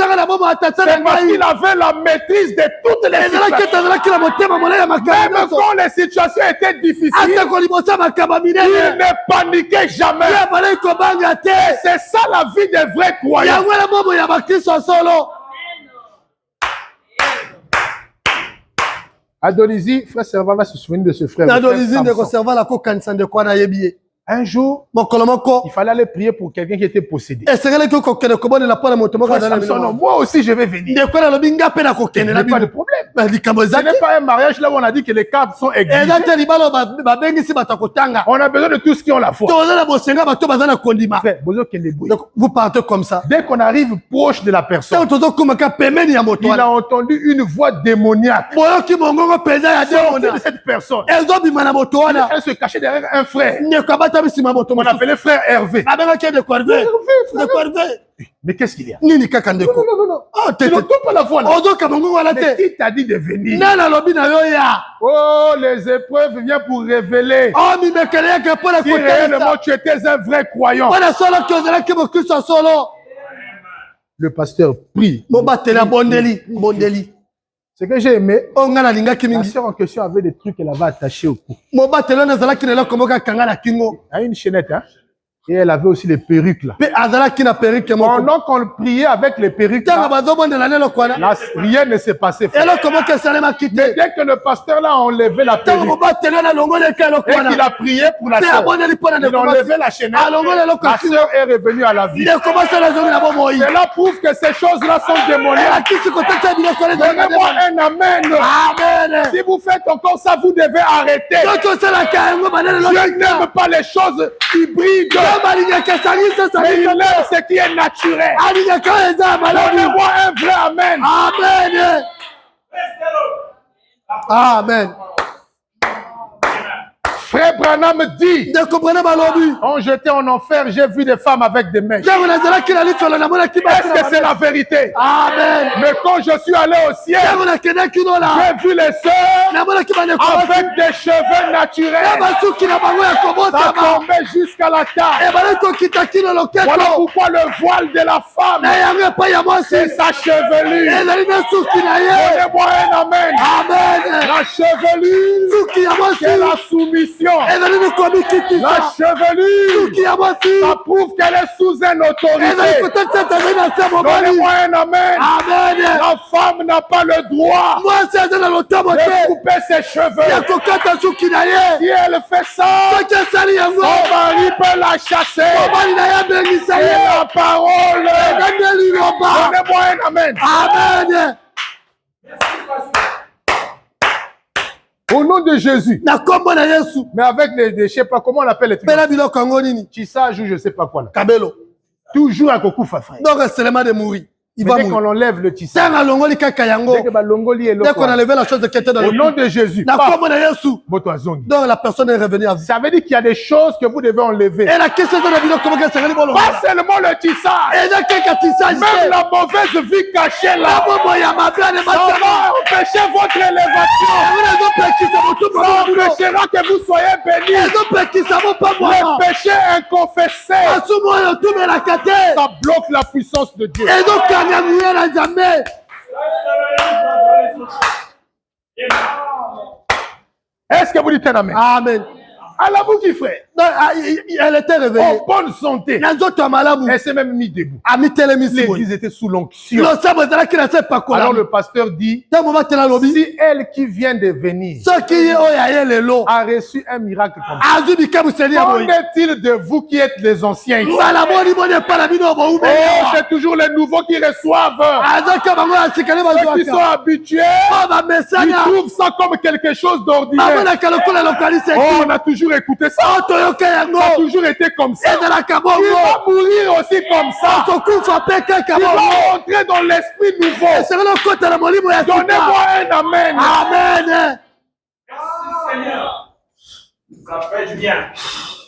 qu'il avait la maîtrise de toutes les situations. Même quand les situations étaient difficiles, il ne paniquait jamais. C'est ça la vie des vrais croyants. Adonizi, frère Serva va se souvenir de ce frère. Un jour, il fallait aller prier pour quelqu'un qui était possédé. Moi aussi, je vais venir. Il n'y a pas de problème. Ce n'est pas un mariage là où on a dit que les cartes sont exigées. On a besoin de tous qui ont la foi. Donc, vous partez comme ça. Dès qu'on arrive proche de la personne, il a entendu une voix démoniaque. De cette personne. Elle se cachait derrière un frère. On appelait frère Hervé. Mais qu'est-ce qu'il y a? Non. Tu n'entends pas la voix là. Mais qui t'a dit de venir? Oh, les épreuves viennent pour révéler si réellement tu étais un vrai croyant. Le pasteur prie. Ce que j'ai aimé, la sœur en question avait des trucs qu'elle avait attachés au cou. Il y a une chaînette, hein? Et elle avait aussi les perruques là. Pendant qu'on priait avec les perruques là, rien ne s'est passé. Mais dès que le pasteur là a enlevé la perruque et qu'il a prié pour la sœur, il a enlevé la chaînette, la sœur est revenue à la vie. Cela prouve que ces choses-là sont démoniaques. Donnez-moi un amen. Si vous faites encore ça, vous devez arrêter. Je n'aime pas les choses qui brillent. Mais il aime ce qui est naturel. Donnez-moi un vrai amen. Amen. Frère Branham dit, quand j'étais en enfer, j'ai vu des femmes avec des mèches. Est-ce que c'est la vérité? Amen. Mais quand je suis allé au ciel, j'ai vu les sœurs avec des cheveux naturels. Ça tombait jusqu'à la taille. Voilà pourquoi le voile de la femme, c'est sa chevelure. Donnez-moi un amen. La chevelure, c'est la soumission. La chevelure, ça prouve qu'elle est sous une autorité. Donnez-moi un amen. La femme n'a pas le droit de couper ses cheveux. Si elle fait ça, son mari peut la chasser. C'est la parole. Donnez-moi un amen. Au nom de Jésus. Mais avec les je sais pas comment on appelle les trucs. Tissage ou je sais pas quoi là. Toujours à Kokufa, frère. Donc c'est le mal de mourir. Il va dès qu'on enlève le tissage. Dès qu'on enlève la chose qui était dans le au nom de Jésus. Donc la personne est revenue à vie. Ça veut dire qu'il y a des choses que vous devez enlever. Pas seulement le tissage. Même la mauvaise vie cachée là. Ça va empêcher votre élévation. Ça empêchera que vous soyez bénis. Le péché inconfessé. Ça bloque la puissance de Dieu. Est-ce que vous dites un amen? Amen. À la boucle, frère. Elle était réveillée. En bonne santé. Elle s'est même mise debout. L'église était sous l'onction. Alors le pasteur dit, si elle qui vient de venir a reçu un miracle comme ça, qu'en est-il de vous qui êtes les anciens? Oh, c'est toujours les nouveaux qui reçoivent. Ceux qui sont habitués, ils trouvent ça comme quelque chose d'ordinaire. Oh, on a toujours écouté ça. Ça a toujours été comme ça. Il va mourir aussi comme ça. Il va entrer dans l'esprit nouveau. Donnez-moi un amen. Amen. Merci Seigneur. Ça fait du bien.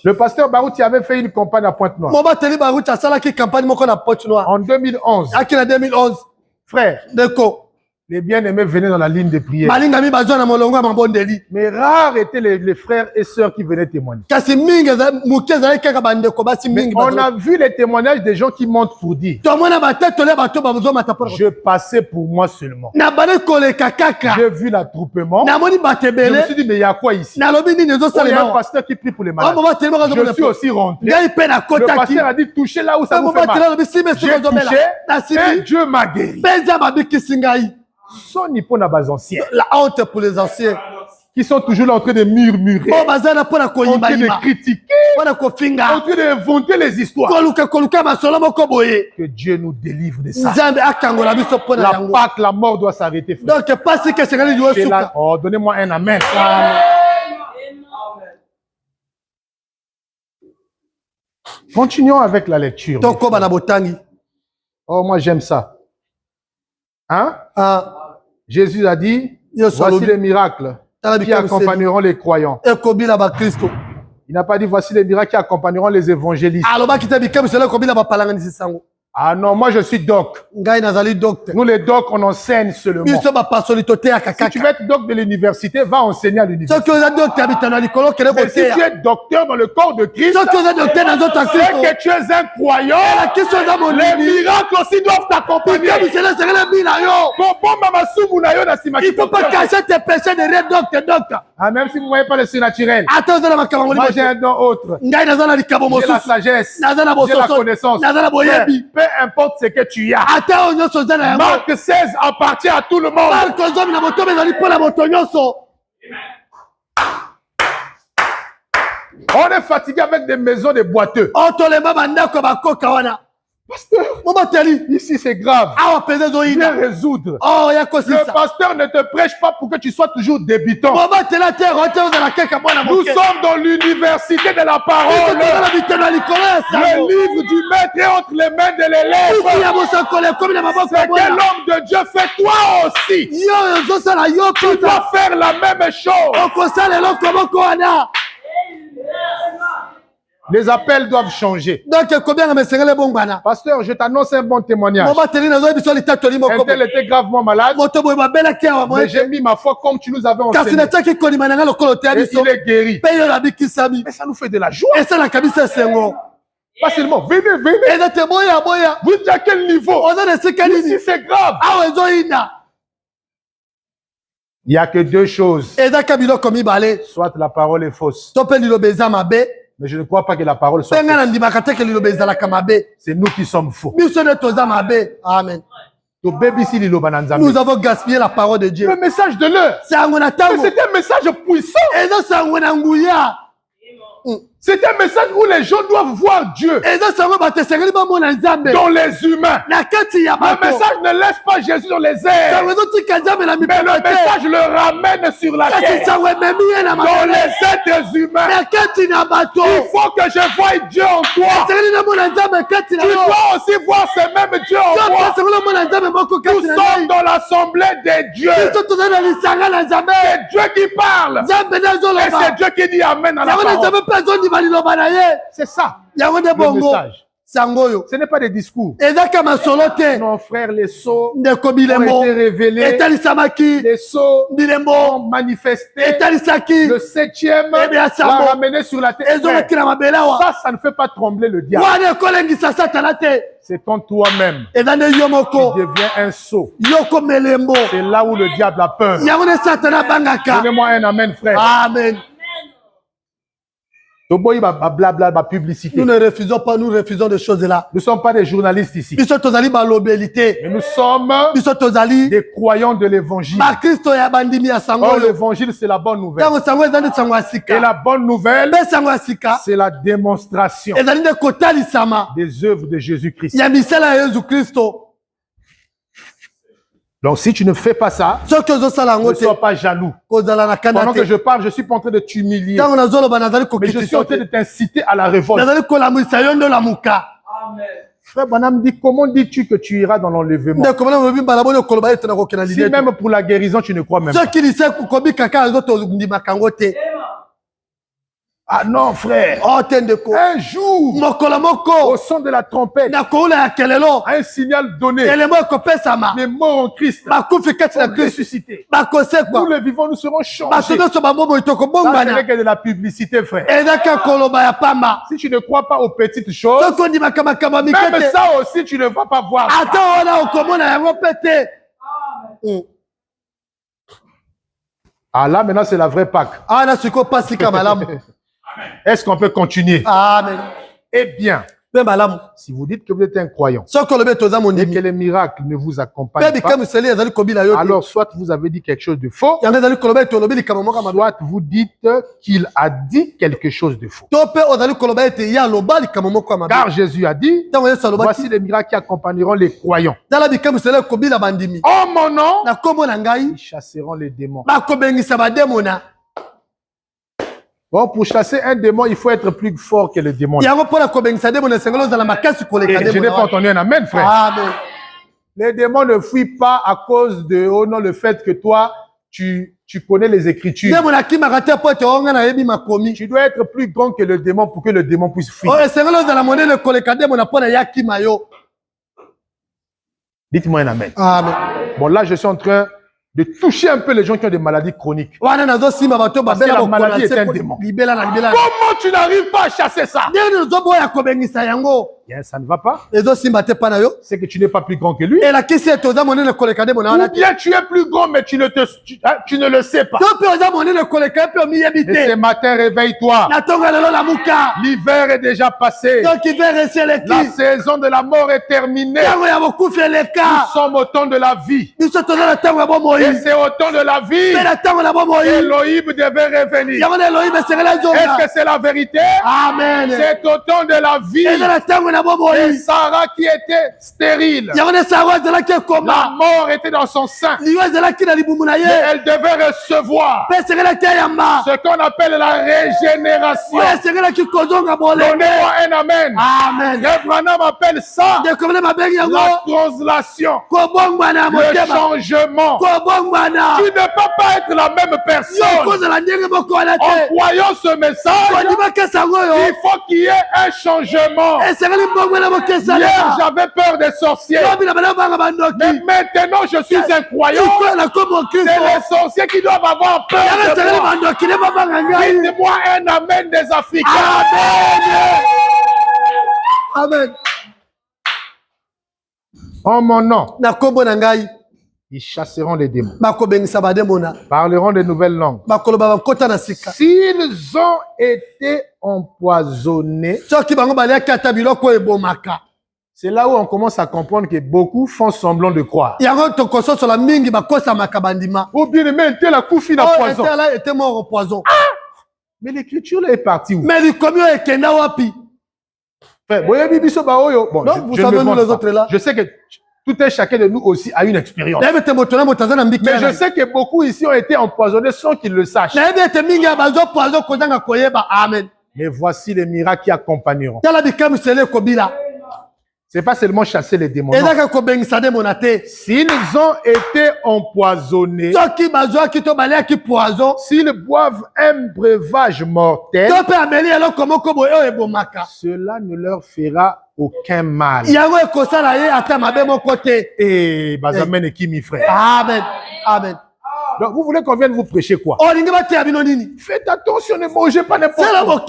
Le pasteur Barouti avait fait une campagne à Pointe-Noire. En 2011. Frère. Les bien-aimés venaient dans la ligne de prière. Mais rares étaient les frères et sœurs qui venaient témoigner. Mais on a vu les témoignages des gens qui montent pour dire. Je passais pour moi seulement. J'ai vu l'attroupement. Je me suis dit, mais il y a quoi ici? Il y a un pasteur qui prie pour les malades. Je suis aussi rentré. Le pasteur a dit, touchez là où ça vous fait mal. J'ai touché et Dieu m'a guéri. Son nippon n'a pas ancien. La honte pour les anciens. Qui sont toujours là en train de murmurer. En train de critiquer. En train d'inventer les histoires. Que Dieu nous délivre de ça. La Pâque, la mort doit s'arrêter. Donc, pas si que c'est là. Oh, donnez-moi un amen. Continuons avec la lecture. Oh, moi j'aime ça. Hein? Jésus a dit, voici les miracles qui accompagneront les croyants. Il n'a pas dit, voici les miracles qui accompagneront les évangélistes. Ah non, moi je suis doc. Nous les docs, on enseigne seulement. Si tu veux être doc de l'université, va enseigner à l'université. Mais si tu es docteur dans le corps de Christ, c'est que tu es un croyant. Les miracles aussi doivent t'accompagner. Il ne faut pas cacher tes péchés derrière docteur. Ah, même si vous ne voyez pas le surnaturel. Moi j'ai un don autre. J'ai la sagesse. J'ai la connaissance. Peu importe ce que tu as. Marc 16 appartient à tout le monde. On est fatigué avec des maisons de boiteux. Pasteur, ici c'est grave. Viens résoudre. Le pasteur ne te prêche pas pour que tu sois toujours débutant. Nous sommes dans l'université de la parole. Le livre du maître est entre les mains de l'élève. C'est que l'homme de Dieu fait toi aussi. Tu dois faire la même chose. Les appels doivent changer. Pasteur, je t'annonce un bon témoignage. Un tel était gravement malade. Mais j'ai mis ma foi comme tu nous avais enseigné. Et il est guéri. Mais ça nous fait de la joie. Pas seulement, venez. Vous êtes à quel niveau? Ici c'est grave. Il n'y a que deux choses. Soit la parole est fausse. Mais je ne crois pas que la parole soit fausse. C'est nous qui sommes faux. Amen. Nous avons gaspillé la parole de Dieu. Le message de l'heure. Mais c'est un message puissant. C'est un message où les gens doivent voir Dieu dans les humains. Le message ne laisse pas Jésus dans les airs. Mais le message le ramène sur la terre. Dans les êtres humains. Il faut que je voie Dieu en toi. Tu dois aussi voir ce même Dieu en toi. Nous sommes dans l'assemblée des dieux. C'est Dieu qui parle. Et c'est Dieu qui dit Amen à la parole. C'est ça, le message. Ce n'est pas des discours. Nos frères, les sceaux ont été révélés. Les sceaux ont manifesté. Le 7e l'a ramené sur la terre. Ça ne fait pas trembler le diable. C'est quand toi-même tu deviens un sot. C'est là où le diable a peur. Donnez-moi un amen, frère. Amen. Publicité. Nous ne refusons pas, nous refusons de choses là. Nous ne sommes pas des journalistes ici. Mais nous sommes des croyants de l'évangile. Oh, l'évangile, c'est la bonne nouvelle. Et la bonne nouvelle, c'est la démonstration des œuvres de Jésus-Christ. Donc, si tu ne fais pas ça, ne sois pas jaloux. Pendant que je parle, je suis pas en train de t'humilier. Mais je suis en train de t'inciter à la révolte. Frère Branham dit, comment dis-tu que tu iras dans l'enlèvement? Si même pour la guérison, tu ne crois même pas. Ah non, frère. Un jour, au son de la trompette, un signal donné, les morts en Christ sont ressuscités. Nous le vivons, nous serons changés. Ça, ce n'est que de la publicité, frère. Si tu ne crois pas aux petites choses, même ça aussi, tu ne vas pas voir. Ah là, maintenant, c'est la vraie Pâque. Est-ce qu'on peut continuer? Amen. Eh bien, si vous dites que vous êtes un croyant et que les miracles ne vous accompagnent pas, alors soit vous avez dit quelque chose de faux, soit vous dites qu'il a dit quelque chose de faux. Car Jésus a dit, voici les miracles qui accompagneront les croyants. En mon nom, ils chasseront les démons. Bon, pour chasser un démon, il faut être plus fort que le démon. Et je n'ai pas entendu un amen, frère. Amen. Les démons ne fuient pas à cause de le fait que toi, tu connais les Écritures. Tu dois être plus grand que le démon pour que le démon puisse fuir. Dites-moi un amen. Amen. Bon, là, je suis en train de toucher un peu les gens qui ont des maladies chroniques. Parce que la maladie est un démon. Comment tu n'arrives pas à chasser ça? Ça ne va pas. C'est que tu n'es pas plus grand que lui. Ou bien tu es plus grand, mais tu ne le sais pas. Et ce matin, réveille-toi. L'hiver est déjà passé. La saison de la mort est terminée. Nous sommes au temps de la vie. Et c'est au temps de la vie. Elohim devait revenir. Est-ce que c'est la vérité? Amen. C'est au temps de la vie. Et Sarah qui était stérile. La mort était dans son sein. Mais elle devait recevoir ce qu'on appelle la régénération. Donnez-moi un amen. Abraham appelle ça la translation. Le changement. Tu ne peux pas être la même personne. En croyant ce message, il faut qu'il y ait un changement. Hier, j'avais peur des sorciers. Mais maintenant, je suis un croyant. C'est les sorciers qui doivent avoir peur de moi. Dites-moi un amen des Africains. Amen. En mon nom, ils chasseront les démons. Parleront de nouvelles langues. S'ils ont été empoisonnés, c'est là où on commence à comprendre que beaucoup font semblant de croire. Ou bien même tel a couffé dans le poison. Mais l'écriture là est partie où? Mais le commun est kenda wapi? Bon, vous savez nous les autres là. Je sais que tout un chacun de nous aussi a une expérience. Mais je sais que beaucoup ici ont été empoisonnés sans qu'ils le sachent. Mais voici les miracles qui accompagneront. C'est pas seulement chasser les démons. S'ils ont été empoisonnés, s'ils boivent un breuvage mortel, cela ne leur fera aucun mal. Et Bazamen qui m'y frère. Amen. Amen. Donc vous voulez qu'on vienne vous prêcher quoi? Faites attention, ne mangez pas n'importe quoi.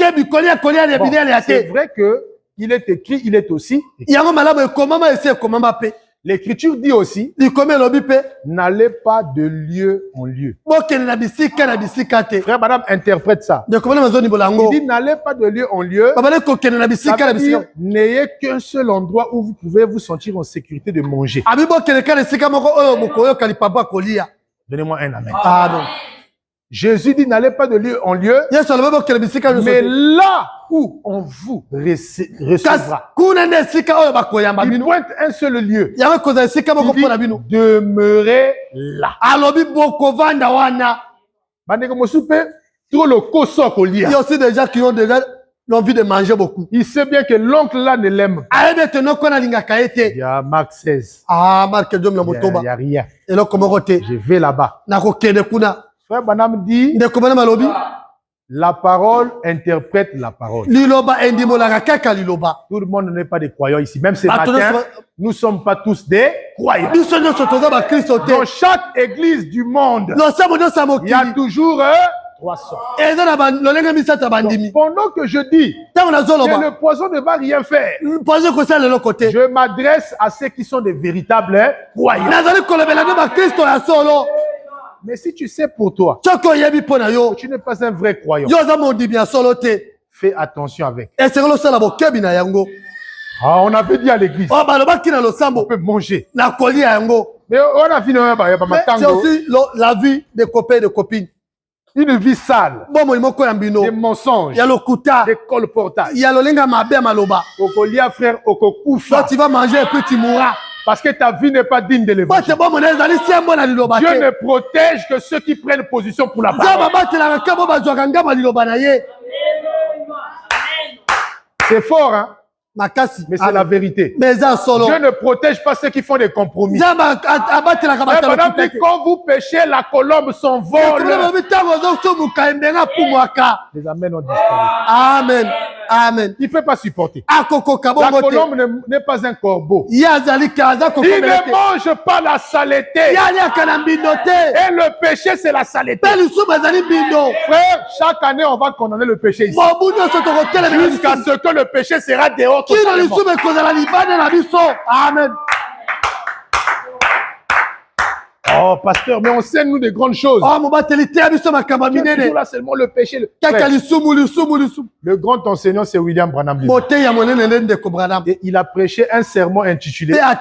C'est vrai que il est écrit, il est aussi écrit. L'Écriture dit aussi, n'allez pas de lieu en lieu. Frère, madame, interprète ça. Il dit, n'allez pas de lieu en lieu. Ça veut dire, n'ayez qu'un seul endroit où vous pouvez vous sentir en sécurité de manger. Donnez-moi un amen. Pardon. Jésus dit, n'allez pas de lieu en lieu, mais là où on vous recevra. Il pointe un seul lieu. Il dit, demeurez là. Il y a aussi des gens qui ont déjà l'envie de manger beaucoup. Il sait bien que l'oncle là ne l'aime pas. Il y a Marc 16. Il n'y a rien. Je vais là-bas. Frère Banam dit, la parole interprète la parole. Tout le monde n'est pas des croyants ici. Même ce matin, nous ne sommes pas tous des croyants. Dans chaque église du monde, il y a toujours 300. Donc, pendant que je dis que le poison ne va rien faire, je m'adresse à ceux qui sont des véritables croyants. Mais si tu sais pour toi, tu n'es pas un vrai croyant, fais attention avec. Ah, on avait dit à l'église, on peut manger. Mais on a fini, c'est aussi la vie des copains et des copines. Une vie sale, des mensonges, des colportages. Frère, toi, tu vas manger et puis tu mourras. Parce que ta vie n'est pas digne de l'évangile. Dieu ne protège que ceux qui prennent position pour la parole. C'est fort, hein? Mais c'est la vérité. Dieu ne protège pas ceux qui font des compromis. Madame, quand vous péchez, la colombe s'envole. Les amens ont disparu. Amen. Amen. Il ne peut pas supporter. La colombe n'est pas un corbeau. Il ne mange pas la saleté. Et le péché, c'est la saleté. Frère, chaque année, on va condamner le péché ici. Jusqu'à ce que le péché sera dehors. Amen. Oh, pasteur, mais on sait, nous, des grandes choses. Là, seulement le péché. Le grand enseignant, c'est William Branham. Et il a prêché un sermon intitulé Un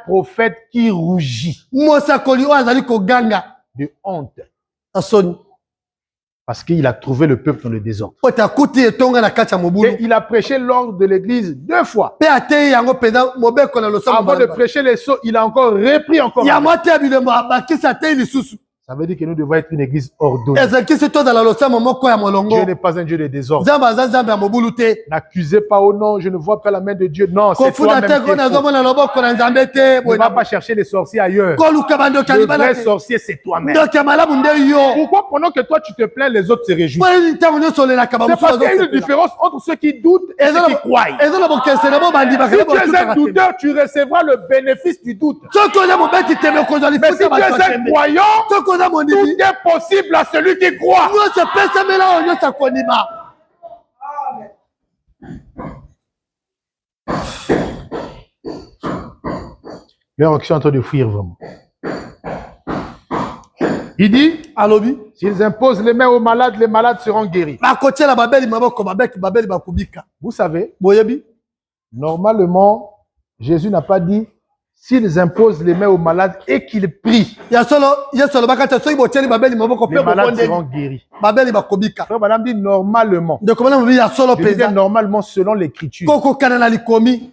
prophète qui rougit de honte. Parce qu'il a trouvé le peuple dans le désordre. Et il a prêché lors de l'église 2 fois. Avant de prêcher les sceaux, il a encore repris encore. Ça veut dire que nous devons être une église ordonnée. Dieu n'est pas un Dieu de désordre. N'accusez pas au nom, je ne vois pas la main de Dieu. Non, c'est toi-même qui es faux. Ne va pas chercher les sorciers ailleurs. Le vrai sorcier, c'est toi-même. Pourquoi pendant que toi tu te plains, les autres se réjouissent? C'est parce qu'il y a une différence entre ceux qui doutent et ceux qui croient. Si tu es un douteur, tu recevras le bénéfice du doute. Mais si tu es un croyant, tout est possible à celui qui croit. Leur action est en train de fuir vraiment. Il dit, s'ils imposent les mains aux malades, les malades seront guéris. Vous savez, normalement, Jésus n'a pas dit s'ils imposent les mains aux malades et qu'ils prient. Les malades seront guéris. Frère Madame dit normalement. Normalement selon l'écriture.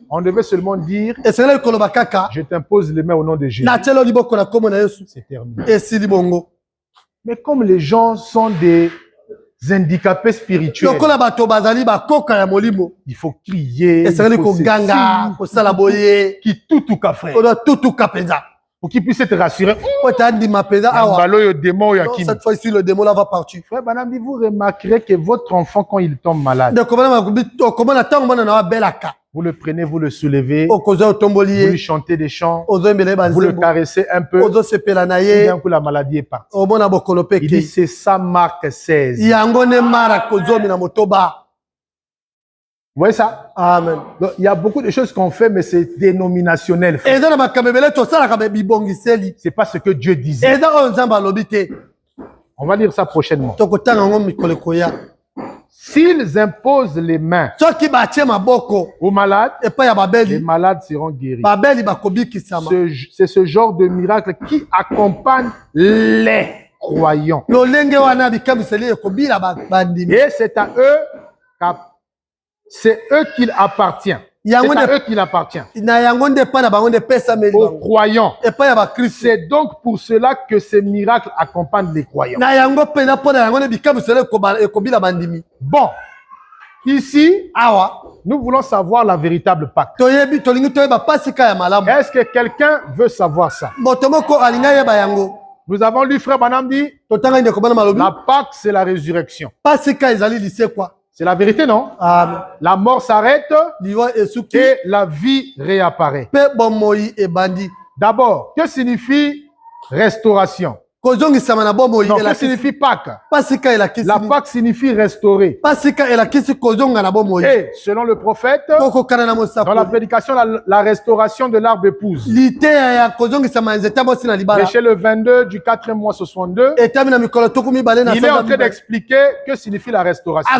On devait seulement dire je t'impose les mains au nom de Jésus. C'est terminé. Mais comme les gens sont des handicapés spirituels, il faut crier, qui tout frère, pour qu'ils puissent être rassurés. Cette fois-ci, le démon là va partir. Frère Banam dit, vous remarquerez que votre enfant, quand il tombe malade, vous le prenez, vous le soulevez, vous lui chantez des chants, vous le caressez un peu, et d'un coup la maladie est partie. Il dit, c'est ça Marc 16. Vous voyez ça? Amen. Donc, il y a beaucoup de choses qu'on fait, mais c'est dénominationnel. C'est pas ce que Dieu disait. On va lire ça prochainement. S'ils imposent les mains aux malades, les malades seront guéris. C'est ce genre de miracle qui accompagne les croyants. Et c'est eux qu'il appartient. C'est à eux qu'il appartient. Aux croyants. C'est donc pour cela que ces miracles accompagnent les croyants. Bon, ici, nous voulons savoir la véritable Pâque. Est-ce que quelqu'un veut savoir ça? Nous avons lu Frère Banam dit, la Pâque c'est la résurrection. C'est la vérité, non? Amen. La mort s'arrête et la vie réapparaît. D'abord, que signifie restauration? Non, que signifie Pâques? La Pâque signifie restaurer. Et selon le prophète, dans la prédication, la restauration de l'arbre épouse. Péché le 22 du 4e mois 62. Il est en train d'expliquer que signifie la restauration.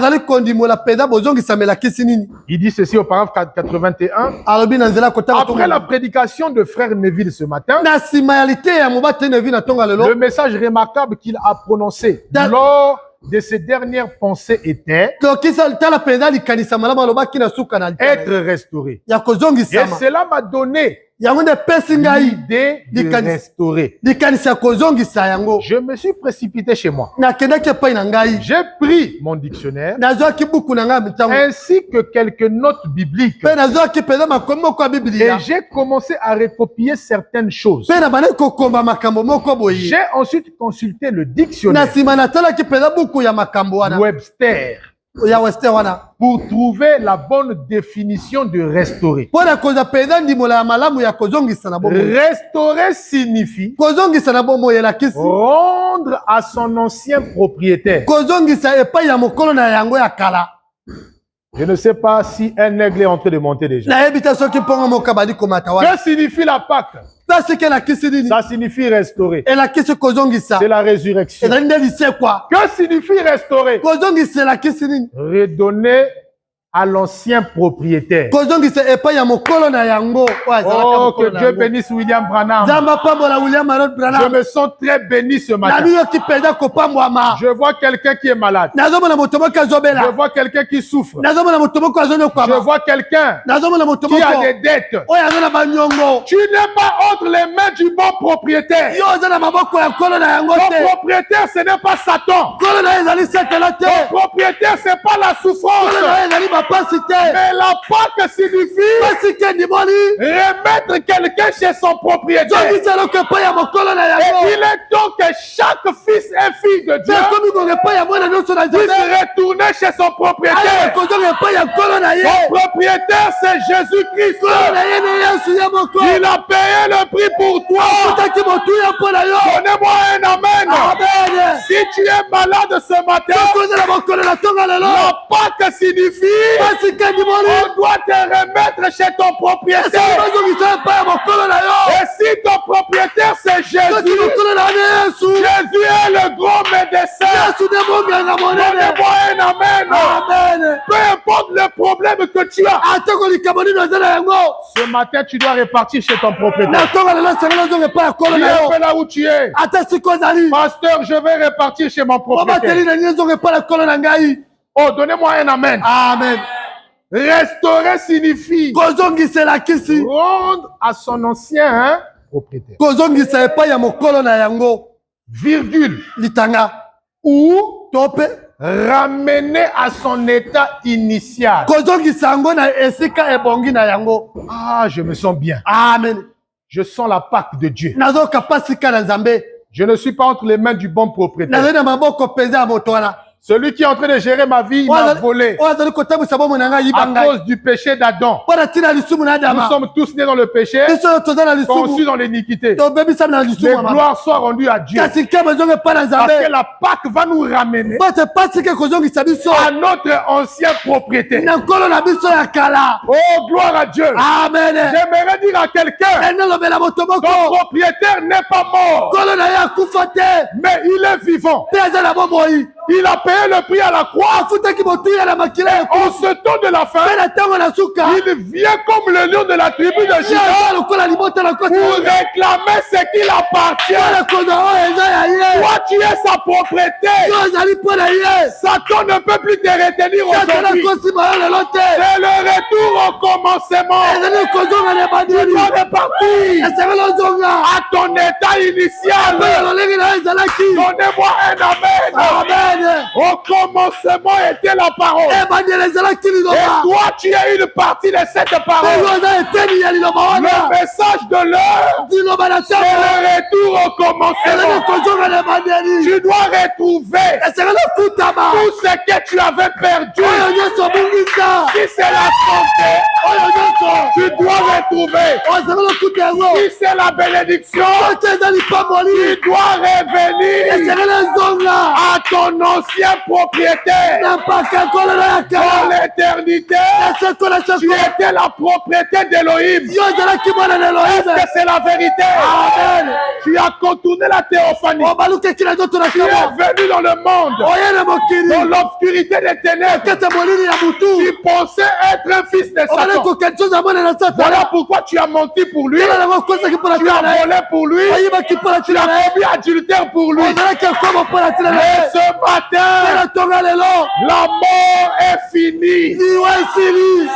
Il dit ceci au paragraphe 81. Après la prédication de frère Neville ce matin, le message remarquable qu'il a prononcé lors de ses dernières pensées était être restauré. Et cela m'a donné l'idée de restaurer. Je me suis précipité chez moi. J'ai pris mon dictionnaire ainsi que quelques notes bibliques et j'ai commencé à recopier certaines choses. J'ai ensuite consulté le dictionnaire Webster Pour trouver la bonne définition de restaurer. Restaurer signifie rendre à son ancien propriétaire. Je ne sais pas si un aigle est en train de monter déjà. Que signifie la Pâque? Ça signifie restaurer. C'est la résurrection. Que signifie restaurer? Redonner à l'ancien propriétaire. Oh, que Dieu bénisse William Branham. Je me sens très béni ce matin. Je vois quelqu'un qui est malade. Je vois quelqu'un qui souffre. Je vois quelqu'un qui a des dettes. Tu n'es pas entre les mains du bon propriétaire. Ton propriétaire, ce n'est pas Satan. Ton propriétaire, ce n'est pas la souffrance. Mais la Pâque signifie remettre quelqu'un chez son propriétaire. Et il est temps que chaque fils et fille de Dieu puisse retourner chez son propriétaire. Son propriétaire, c'est Jésus-Christ. Il a payé le prix pour toi. Donnez-moi un amen. Si tu es malade ce matin, la Pâque signifie on doit te remettre chez ton propriétaire. Et si ton propriétaire c'est Jésus, Jésus est le grand médecin. Donnez-moi un amen. Peu importe le problème que tu as, ce matin tu dois repartir chez ton propriétaire. Viens là où tu es. Pasteur, je vais repartir chez mon propriétaire. Oh, donnez-moi un amen. Amen. Restaurer signifie rendre à son ancien propriétaire. Virgule. Ou ramener à son état initial. Ah, je me sens bien. Amen. Je sens la Pâque de Dieu. Je ne suis pas entre les mains du bon propriétaire. Celui qui est en train de gérer ma vie, il m'a volé. À cause du péché d'Adam. Nous sommes tous nés dans le péché, conçus dans l'iniquité. Les gloires soient rendues à Dieu. Parce que la Pâque va nous ramener à notre ancien propriétaire. Oh, gloire à Dieu. Amen. J'aimerais dire à quelqu'un, ton propriétaire n'est pas mort, mais il est vivant. Il a payé le prix à la croix. En ce temps de la fin, il vient comme le lion de la tribu de Juda pour réclamer ce qu'il appartient. Toi, tu es sa propriété. Satan ne peut plus te retenir aujourd'hui. C'est le retour au commencement. Tu dois repartir à ton état initial. Donnez-moi un amen. Au commencement était la parole. Et toi, tu es une partie de cette parole. Le message de l'heure, c'est le retour au commencement. Tu dois retrouver tout ce que tu avais perdu. Si c'est la santé, tu dois retrouver. Si c'est la bénédiction, tu dois revenir à ton ancien propriétaire. Dans l'éternité, tu étais la propriété d'Élohim. Est-ce que c'est la vérité? Amen. Tu as contourné la théophanie. Tu es venu dans le monde, dans l'obscurité des ténèbres. Tu pensais être un fils de Satan. Voilà pourquoi tu as menti pour lui. Tu as volé pour lui. Tu as commis adultère pour lui. Mais ce matin, la mort est finie.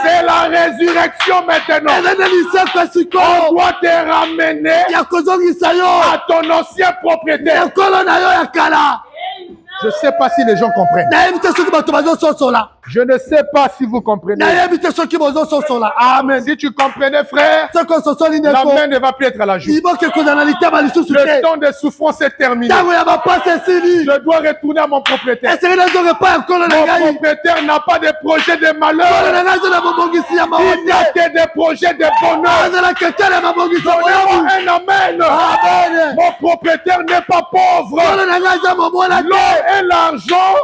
C'est la résurrection maintenant. On doit te ramener à ton ancien propriétaire. Je ne sais pas si les gens comprennent. Je ne sais pas si vous comprenez. Amen. Si tu comprenais, frère, la main ne va plus être à la joue. Le temps de souffrance est terminé. Je dois retourner à mon propriétaire. Mon propriétaire n'a pas de projet de malheur. Il n'a que des projets de bonheur. Donnez-moi un amen. Mon propriétaire n'est pas pauvre. L'eau et l'argent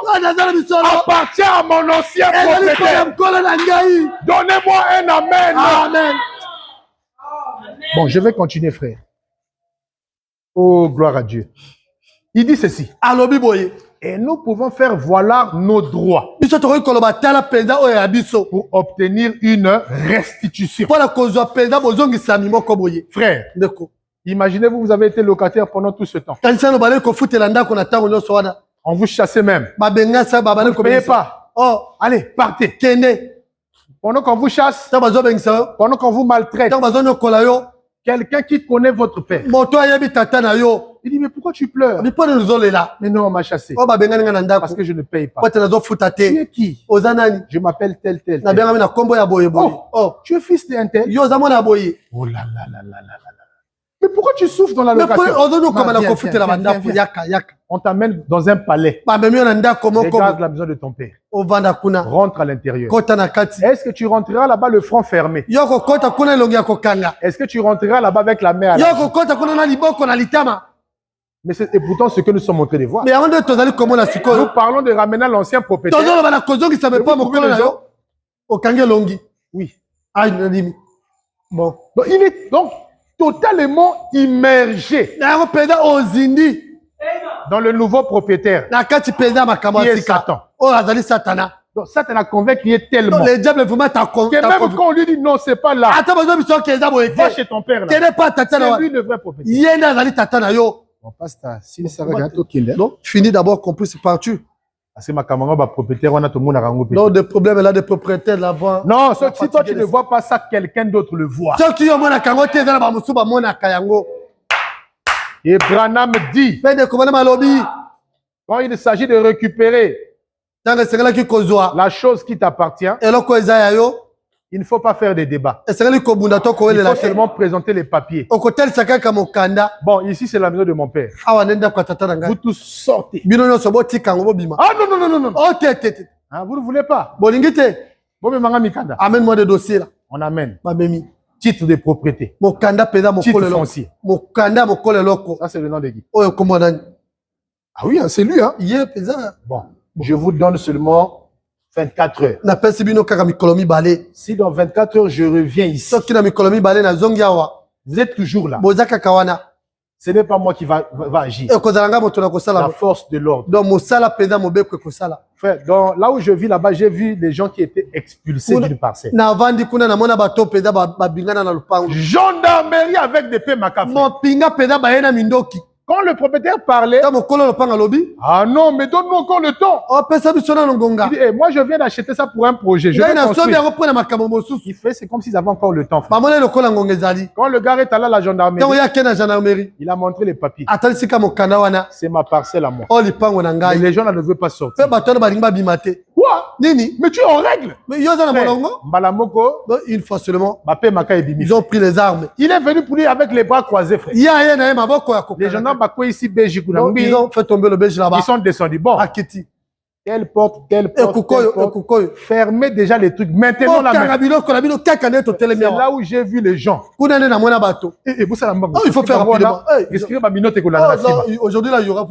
appartient à mon ancien propriétaire. Donnez-moi un amen. Amen. Bon, je vais continuer, frère. Oh, gloire à Dieu. Il dit ceci. Et nous pouvons faire valoir nos droits pour obtenir une restitution. Frère, imaginez-vous, vous avez été locataire pendant tout ce temps. On vous chassait même. Vous ne payez pas. Oh, allez, partez. Pendant qu'on vous chasse, pendant qu'on vous maltraite, quelqu'un qui connaît votre père, il dit, mais pourquoi tu pleures? Mais non, on m'a chassé. Parce que je ne paye pas. Tu es qui? Je m'appelle tel. Oh, tu es fils d'un tel. Oh là là là là là là. Mais pourquoi tu souffres dans la location? On t'amène dans un palais. Regarde la maison de ton père. Rentre à l'intérieur. Est-ce que tu rentreras là-bas le front fermé? Est-ce que tu rentreras là-bas avec la main à la main? Mais c'est pourtant ce que nous sommes en train de voir. Nous parlons de ramener l'ancien propriétaire. Oui. Bon. Donc, il est donc totalement immergé dans le nouveau propriétaire qui est Satan. Donc Satan a convaincu tellement que même quand on lui dit non, c'est pas là, va chez ton père là, c'est lui le vrai propriétaire. Bon, pasteur, si ça va fini d'abord qu'on puisse partir. Parce que ma camarade va propriétaire, on a tout le monde à Rango. Non, des problèmes là, des propriétaires là-bas. Non, si toi tu ne vois pas ça, quelqu'un d'autre le voit. Et Branham dit, quand il s'agit de récupérer la chose qui t'appartient, il ne faut pas faire des débats. Il faut seulement présenter les papiers. Bon, ici c'est la maison de mon père. Vous tous sortez. Ah non. Ah, vous ne voulez pas. Amène-moi des dossiers là. On amène. Titre de propriété. Titre foncier. Ça c'est le nom de Guy. Ah oui, hein, c'est lui. Hein? Bon, je vous donne seulement 24 heures. Si dans 24 heures je reviens ici, vous êtes toujours là. Ce n'est pas moi qui va agir. La force de l'ordre. Frère, là où je vis là-bas, j'ai vu des gens qui étaient expulsés d'une parcelle. Gendarmerie avec des paix macafres. Quand le propriétaire parlait, ah non, mais donne-nous encore le temps. Il dit, hey, moi je viens d'acheter ça pour un projet. Je vais construire. Il fait, c'est comme s'ils avaient encore le temps. Quand le gars est allé à la gendarmerie, il a montré les papiers. C'est ma parcelle à moi. Mais les gens là ne veulent pas sortir. Quoi? Mais tu es en règle. Mbalamoko, une fois seulement, ils ont pris les armes. Il est venu pour lui avec les bras croisés, frère. Les gendarmes ils ont fait tomber le belge là-bas. Ils sont descendus. Bon. Telle porte. Fermez déjà les trucs. Maintenant, c'est là où j'ai vu les gens. Il faut faire rapidement. Aujourd'hui, là, il y aura...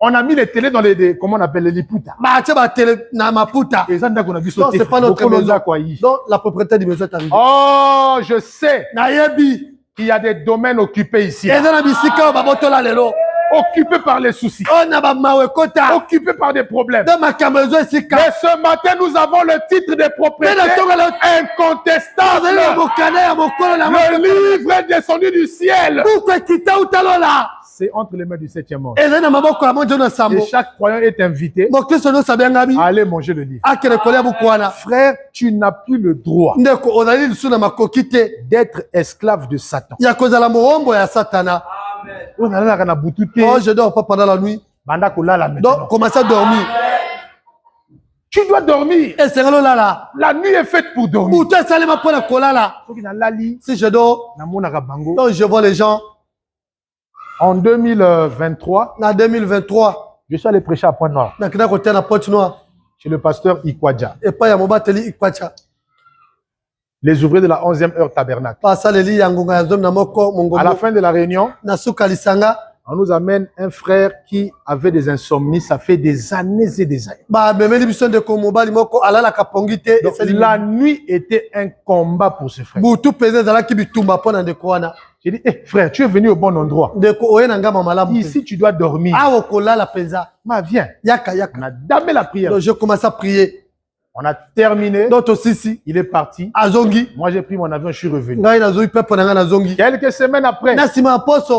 On a mis les télés dans les, comment on appelle, les liputa. Non, c'est pas notre maison. Non, la propriété de maison est arrivée. Oh, je sais. Il y a des domaines occupés ici. Occupés par les soucis. Occupés par des problèmes. Mais ce matin, nous avons le titre de propriétaire incontestable. Le livre est descendu du ciel. C'est entre les mains du 7e monde. Et chaque croyant est invité à aller manger le livre. Frère, tu n'as plus le droit d'être esclave de Satan. Oh, je dors pas pendant la nuit. Donc, commence à dormir. Tu dois dormir. La nuit est faite pour dormir. Si je dors, donc je vois les gens. En 2023, je suis allé prêcher à Pointe-Noire. Chez le pasteur Ikwadja. Les ouvriers de la 11e heure tabernacle. À la fin de la réunion, on nous amène un frère qui avait des insomnies, ça fait des années et des années. Donc, la nuit était un combat pour ce frère. J'ai dit, hey, frère, tu es venu au bon endroit. Ici, tu dois dormir. Viens. On a damé la prière. Donc, je commence à prier. On a terminé. D'autres aussi. Il est parti. Azongi. Moi, j'ai pris mon avion, je suis revenu. Quelques semaines après,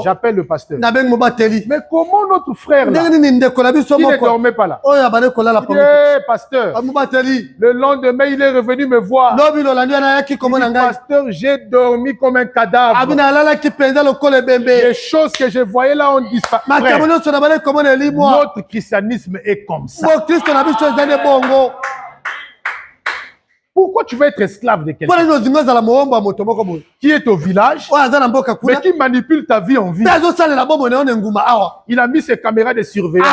j'appelle le pasteur. Mais comment notre frère là, qui ne dormait pas là? Il dit, hey, pasteur. Le lendemain, il est revenu me voir. Il dit, pasteur, j'ai dormi comme un cadavre. Les choses que je voyais là ont disparu. Notre christianisme est comme ça. Pourquoi tu veux être esclave de quelqu'un qui est au village, mais qui manipule ta vie en vie? Il a mis ses caméras de surveillance.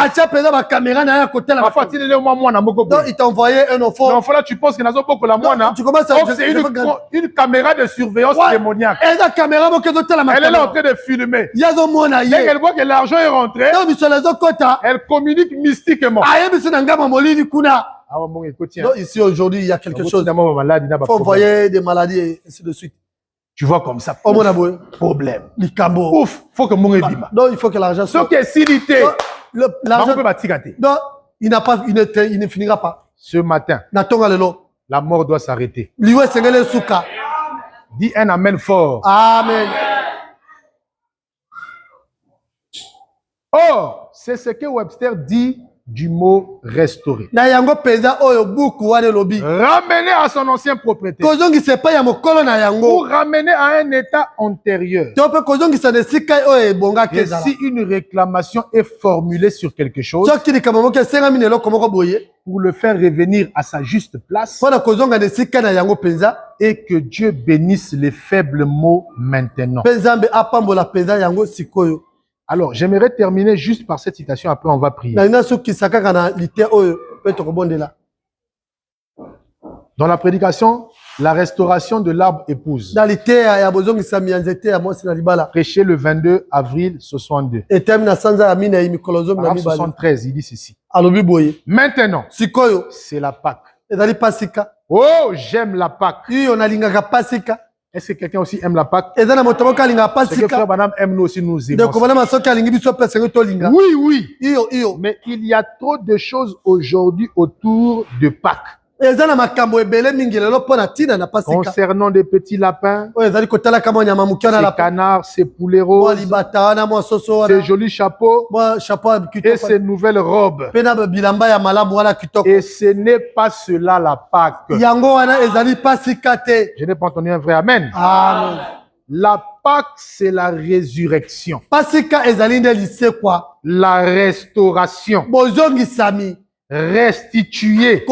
Parfois, il t'a envoyé un enfant. L'enfant là, tu penses que c'est une caméra de surveillance démoniaque. Elle est là en train de filmer. Dès qu'elle voit que l'argent est rentré, elle communique mystiquement. Donc, ici aujourd'hui, il y a quelque chose. Il faut envoyer des maladies et ainsi de suite. Tu vois comme ça. Problème. Ouf, faut que mon édima. Donc, il faut que l'argent soit. L'argent, donc, il ne finira pas. Ce matin, la mort doit s'arrêter. Dis un amen fort. Amen. Oh, c'est ce que Webster dit du mot restaurer. Ramener à son ancien propriétaire. Pour ramener à un état antérieur. Et si une réclamation est formulée sur quelque chose, pour le faire revenir à sa juste place, et que Dieu bénisse les faibles mots maintenant. Alors, j'aimerais terminer juste par cette citation, après on va prier. Dans la prédication, la restauration de l'arbre épouse. Prêché le 22 avril 62. Paragraphe 73, il dit ceci. Maintenant, c'est la Pâque. Oh, j'aime la Pâque. Est-ce que quelqu'un aussi aime la Pâque? C'est que frère Banam aime nous aussi, nous aimons. Oui. Mais il y a trop de choses aujourd'hui autour de Pâques. Concernant des petits lapins, ces canards, ces poulets roses, ces jolis chapeaux et ces nouvelles robes. Et ce n'est pas cela la Pâque. Je n'ai pas entendu un vrai amen. Amen. La Pâque, c'est la résurrection. La restauration. Restituer.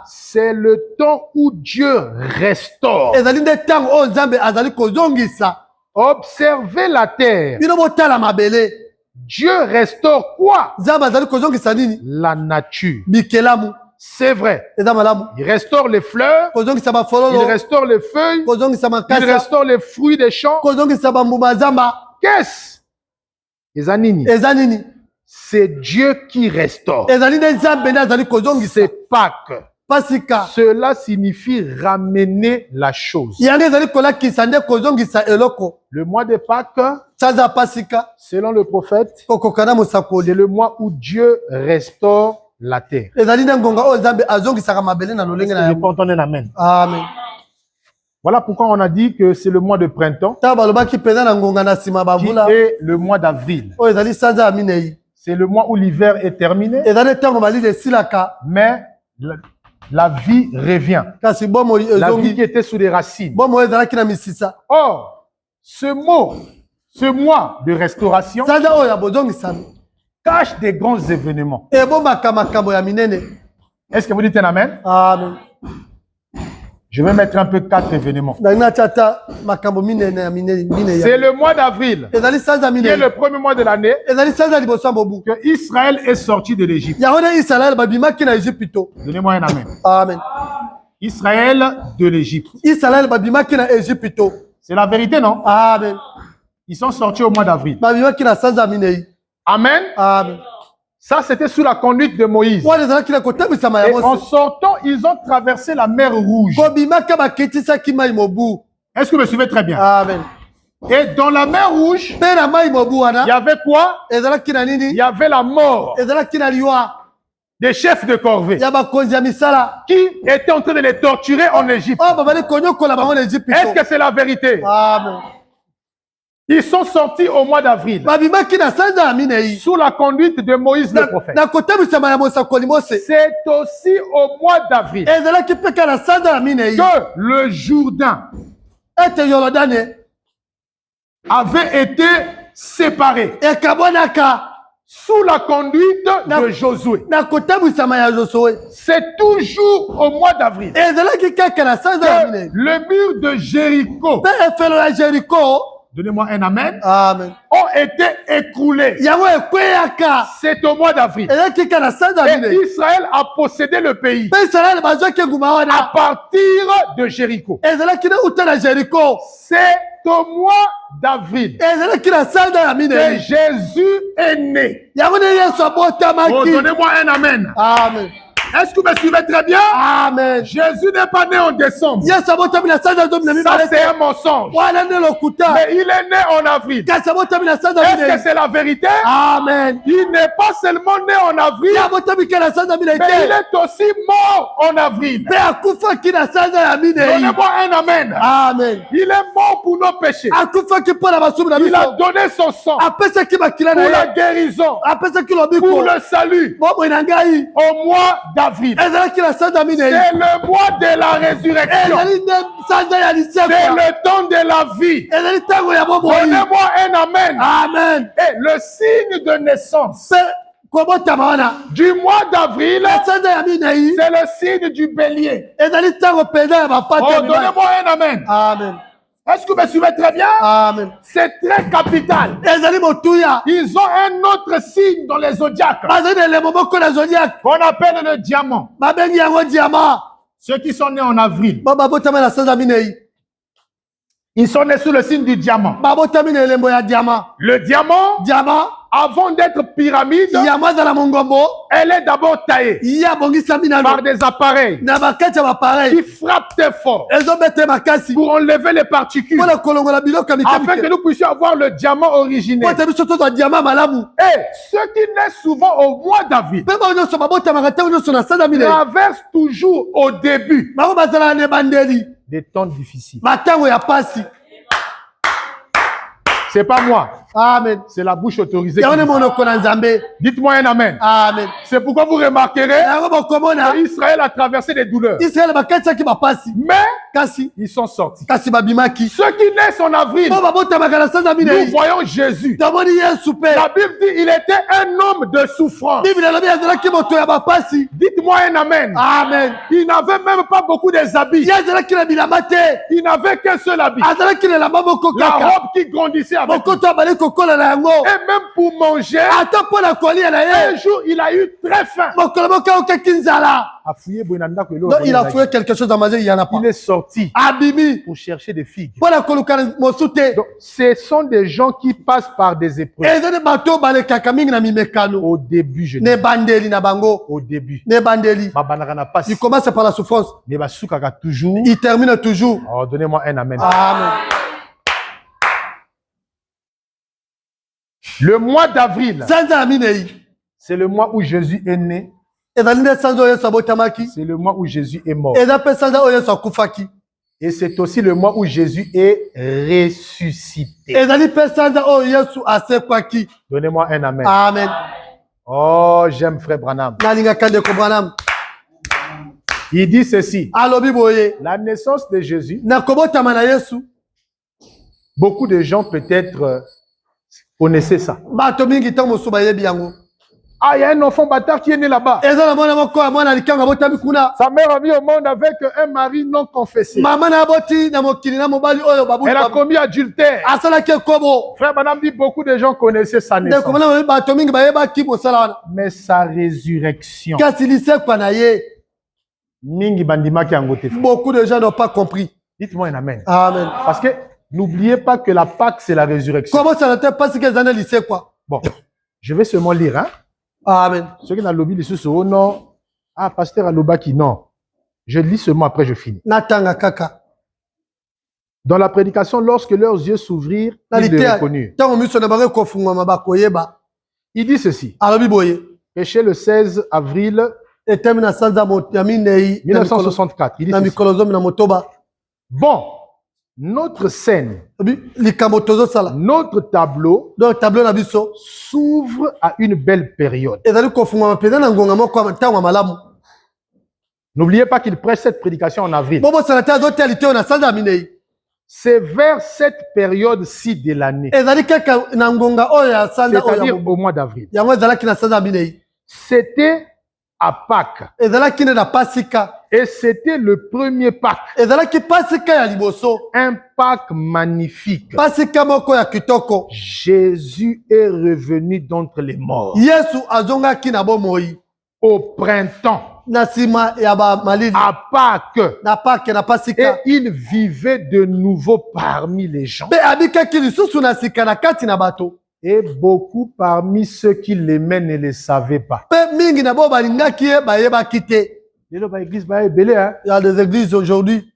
C'est le temps où Dieu restaure. Observez la terre. Dieu restaure quoi? La nature. C'est vrai. Il restaure les fleurs. Il restaure les feuilles. Il restaure les fruits des champs. Qu'est-ce? C'est Dieu qui restaure. C'est Pâques. Cela signifie ramener la chose. Le mois de Pâques, selon le prophète, c'est le mois où Dieu restaure la terre. Amen. Voilà pourquoi on a dit que c'est le mois de printemps, qui est le mois d'avril. C'est le mois où l'hiver est terminé, mais la vie revient. La vie qui était sous les racines. Or, ce mois de restauration, tâche des grands événements. Est-ce que vous dites un amen? Amen. Je vais mettre un peu 4 événements. C'est le mois d'avril, qui est le premier mois de l'année, que Israël est sorti de l'Égypte. Donnez-moi un amen. Amen. Israël de l'Égypte. C'est la vérité, non? Amen. Ils sont sortis au mois d'avril. Amen. Amen. Ça, c'était sous la conduite de Moïse. Et en sortant, ils ont traversé la mer Rouge. Est-ce que vous me suivez très bien? Amen. Et dans la mer Rouge, il y avait quoi? Il y avait la mort des chefs de corvée qui étaient en train de les torturer en Égypte. Est-ce que c'est la vérité? Amen. Ils sont sortis au mois d'avril sous la conduite de Moïse le prophète. C'est aussi au mois d'avril que le Jourdain avait été séparé sous la conduite de Josué. C'est toujours au mois d'avril que le mur de Jéricho, donnez-moi un amen, Amen, ont été écroulés. C'est au mois d'avril. Et Israël a possédé le pays à partir de Jéricho. C'est au mois d'avril que Jésus est né. Oh, donnez-moi un amen. Amen. Est-ce que vous me suivez très bien? Amen. Jésus n'est pas né en décembre. Ça, c'est un mensonge. Mais il est né en avril. Est-ce que c'est la vérité? Amen. Il n'est pas seulement né en avril, mais il est aussi mort en avril. Donnez-moi un amen. Amen. Il est mort pour nos péchés. Il a donné son sang pour la guérison, pour le salut au mois d'avril. C'est le mois de la résurrection. C'est le temps de la vie. Donnez-moi un amen. Amen. Et le signe de naissance du mois d'avril, c'est le signe du bélier. Oh, donnez-moi un amen. Amen. Est-ce que vous me suivez très bien? Amen. C'est très capital. Ils ont un autre signe dans les zodiaques qu'on appelle le diamant. Ceux qui sont nés en avril, ils sont nés sous le signe du diamant. Le diamant, avant d'être pyramide, elle est d'abord taillée par des appareils qui frappent très fort pour enlever les particules afin que nous puissions avoir le diamant originel. Et ceux qui naissent souvent au mois d'avril traversent toujours au début des temps difficiles. C'est pas moi. Amen. C'est la bouche autorisée. Dites-moi un amen. Amen. C'est pourquoi vous remarquerez qu'Israël a traversé des douleurs. Mais ils sont sortis. Ceux qui naissent en avril, nous voyons Jésus. La Bible dit qu'il était un homme de souffrance. Dites-moi un amen. Amen. Il n'avait même pas beaucoup des habits. Il n'avait qu'un seul habit. La robe qui grandissait avec lui. Et même pour manger, un jour il a eu très faim. Il a fouillé quelque chose à manger, il n'y en a pas. Il est sorti pour chercher des figues. Donc, ce sont des gens qui passent par des épreuves. Au début, je dis. Au début. Il commence par la souffrance. Il termine toujours. Oh, donnez-moi un amen. Amen. Le mois d'avril, c'est le mois où Jésus est né. C'est le mois où Jésus est mort. Et c'est aussi le mois où Jésus est ressuscité. Donnez-moi un amen. Amen. Oh, j'aime frère Branham. Il dit ceci. La naissance de Jésus, beaucoup de gens peut-être connaissaient ça. Ah, il y a un enfant bâtard qui est né là-bas. Sa mère a mis au monde avec un mari non confessé. Elle a commis adultère. Frère Branham dit beaucoup de gens connaissaient sa naissance. Mais sa résurrection. Beaucoup de gens n'ont pas compris. Dites-moi un amen. Amen. Parce que n'oubliez pas que la Pâque, c'est la résurrection. Comment ça n'était pas ce qu'ils ont lycée quoi? Bon, je vais seulement lire. Hein? Amen. Ceux qui n'ont lobby les sous oh non. Ah, pasteur Alobaki, non. Je lis seulement après je finis. Natanga kaka. Dans la prédication, lorsque leurs yeux s'ouvrirent, ils le reconnurent. Il dit ceci. Et chez le 16 avril 1964, il dit ceci. Bon, notre scène, notre tableau s'ouvre à une belle période. N'oubliez pas qu'il prête cette prédication en avril. C'est vers cette période-ci de l'année, c'est-à-dire au mois d'avril. C'était à Pâques. Et c'était le premier Pâques. Un Pâques magnifique. Jésus est revenu d'entre les morts. Au printemps. À Pâques. Et il vivait de nouveau parmi les gens. Et beaucoup parmi ceux qui l'aimaient ne le savaient pas. Il y a des églises aujourd'hui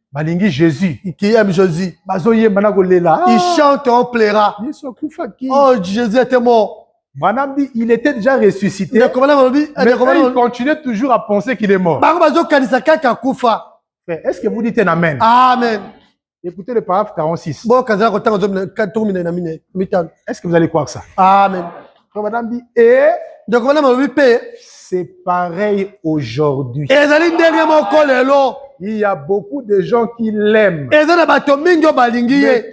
Jésus. Qui aiment Jésus. Ils chantent, on plaira. Oh, Jésus était mort. Branham dit il était déjà ressuscité. Mais il continue toujours à penser qu'il est mort. Est-ce que vous dites un amen? Amen. Écoutez le paragraphe 46. Est-ce que vous allez croire ça? Amen. Branham dit et c'est pareil aujourd'hui. Il y a beaucoup de gens qui l'aiment, mais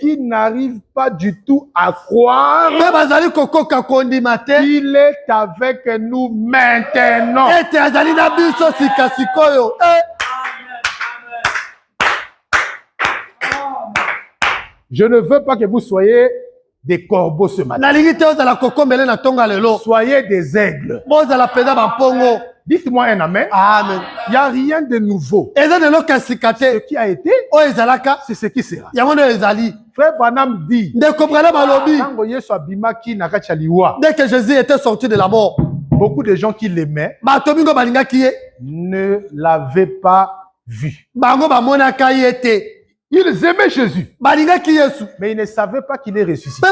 qui n'arrivent pas du tout à croire qu'il est avec nous maintenant. Je ne veux pas que vous soyez des corbeaux ce matin. Soyez des aigles. Dites-moi un amen. Amen. Il n'y a rien de nouveau. Ce qui a été, c'est ce qui sera. Frère Branham dit, dès que Jésus était sorti de la mort, beaucoup de gens qui l'aimaient ne l'avaient pas vu. Ils aimaient Jésus, mais ils ne savaient pas qu'il est ressuscité.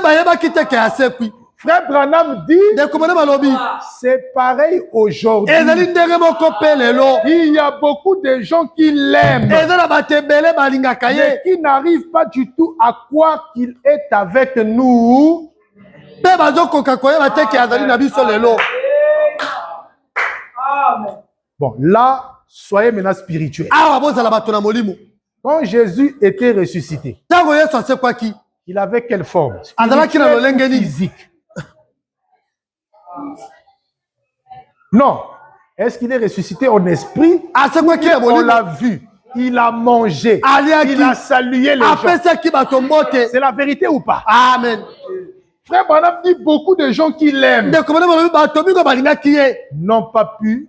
Frère Branham dit, c'est pareil aujourd'hui. Il y a beaucoup de gens qui l'aiment, mais qui n'arrivent pas du tout à croire qu'il est avec nous. Bon, là, soyez maintenant spirituels. Quand Jésus était ressuscité, il avait quelle forme? Physique. Non. Est-ce qu'il est ressuscité en esprit? On l'a vu. Il a mangé. Il a salué les gens. C'est la vérité ou pas? Amen. Frère Branham dit beaucoup de gens qui l'aiment n'ont pas pu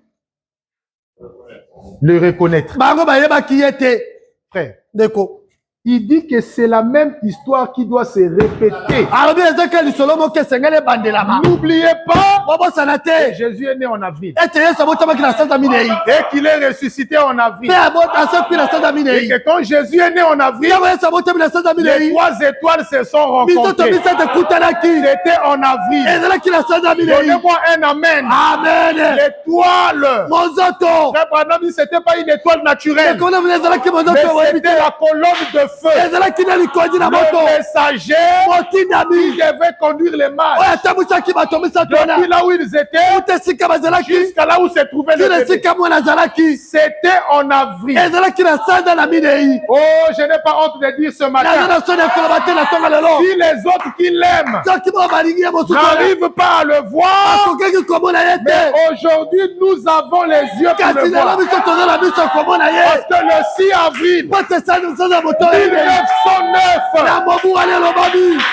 le reconnaître. Frère, il dit que c'est la même histoire qui doit se répéter. N'oubliez pas que Jésus est né en avril et qu'il est ressuscité en avril. Et que quand Jésus est né en avril, les 3 étoiles se sont rencontrées. C'était en avril. Donnez-moi un amen. L'étoile. Frère Branham, ce n'était pas une étoile naturelle, mais c'était la colonne de feu. Le messager qui devait conduire les mages. Depuis là où ils étaient jusqu'à là où se trouvait le bébé. C'était en avril. Oh, je n'ai pas honte de dire ce matin. Si les autres qui l'aiment n'arrivent pas à le voir, mais aujourd'hui nous avons les yeux pour le voir. Parce que le 6 avril 1909,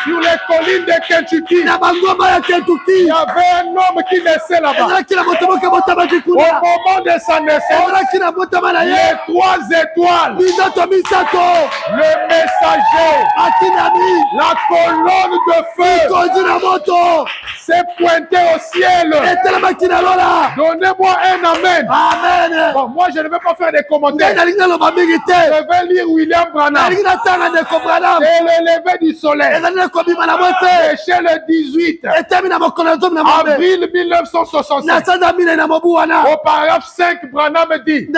sur les collines de Kentucky, il y avait un homme qui naissait là-bas. Au moment de sa naissance, les 3 étoiles, le messager, la colonne de feu s'est pointé au ciel. Donnez-moi un amen. Amen. Bon, moi je ne vais pas faire des commentaires. Je vais lire William Branham. C'est le lever du soleil. Chez le 18 avril 1967. Au paragraphe 5, Branham dit: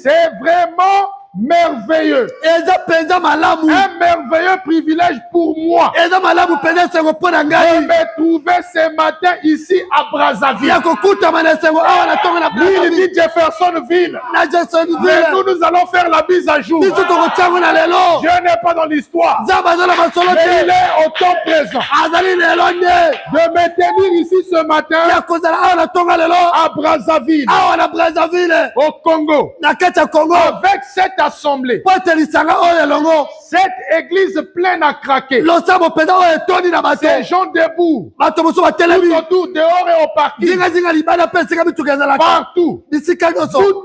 c'est vraiment merveilleux. Un merveilleux privilège pour moi de me trouver ce matin ici à Brazzaville. Lui, il dit Jeffersonville. Mais nous allons faire la mise à jour. Dieu n'est pas dans l'histoire, mais il est au temps présent. De me tenir ici ce matin à Brazzaville, au Congo, avec cette assemblée, cette église pleine à craquer, ces gens debout, tout autour, dehors et au parking, partout,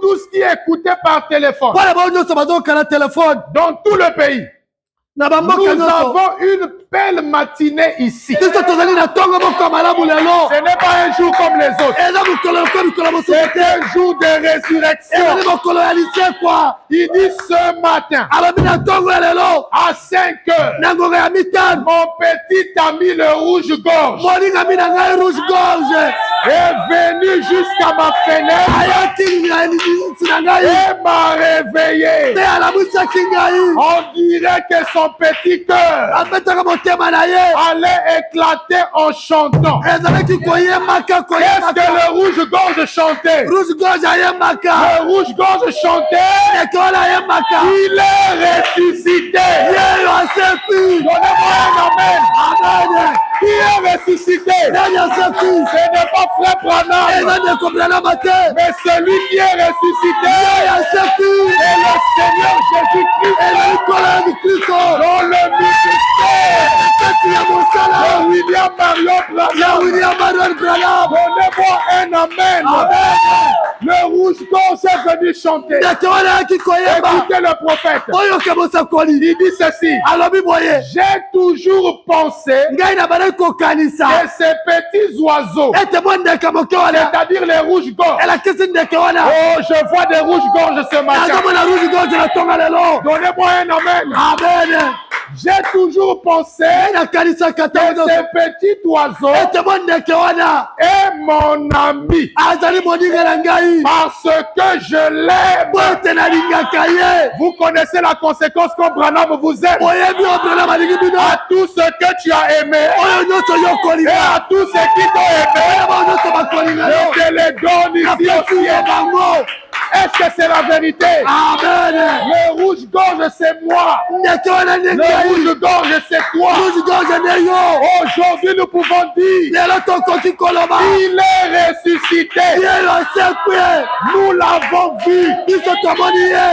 tout ce qui est écouté par téléphone, dans tout le pays. Nous avons une belle matinée ici. Ce n'est pas un jour comme les autres. C'est un jour de résurrection. Il dit ce matin à 5 heures, mon petit ami le rouge-gorge est venu jusqu'à ma fenêtre et m'a réveillé. On dirait que son petit cœur allait éclater en chantant. Qu'est-ce que le rouge-gorge chantait? Le rouge-gorge chantait: il est ressuscité. Donnez-moi un amen. Qui est ressuscité? Ce n'est pas frère Branham, mais celui qui est ressuscité est le Seigneur Jésus-Christ, dans le ministère de William Marion Branham. Donnez-moi un amen. Le rouge-gorge est venu chanter. Écoutez le prophète. Il dit ceci: j'ai toujours pensé que ces petits oiseaux, c'est-à-dire les rouges-gorges, oh, je vois des rouges-gorges ce matin. Donnez-moi un amen. J'ai toujours pensé que ce petit oiseau est mon ami parce que je l'aime. Vous connaissez la conséquence quand Branham vous aime. À tout ce que tu as aimé et à tous ceux qui t'ont aimé, je te les donne ici au ciel. Est-ce que c'est la vérité? Amen. Le rouge-gorge, c'est moi. Le rouge-gorge, c'est toi. Aujourd'hui, nous pouvons dire: il est ressuscité. Nous l'avons vu.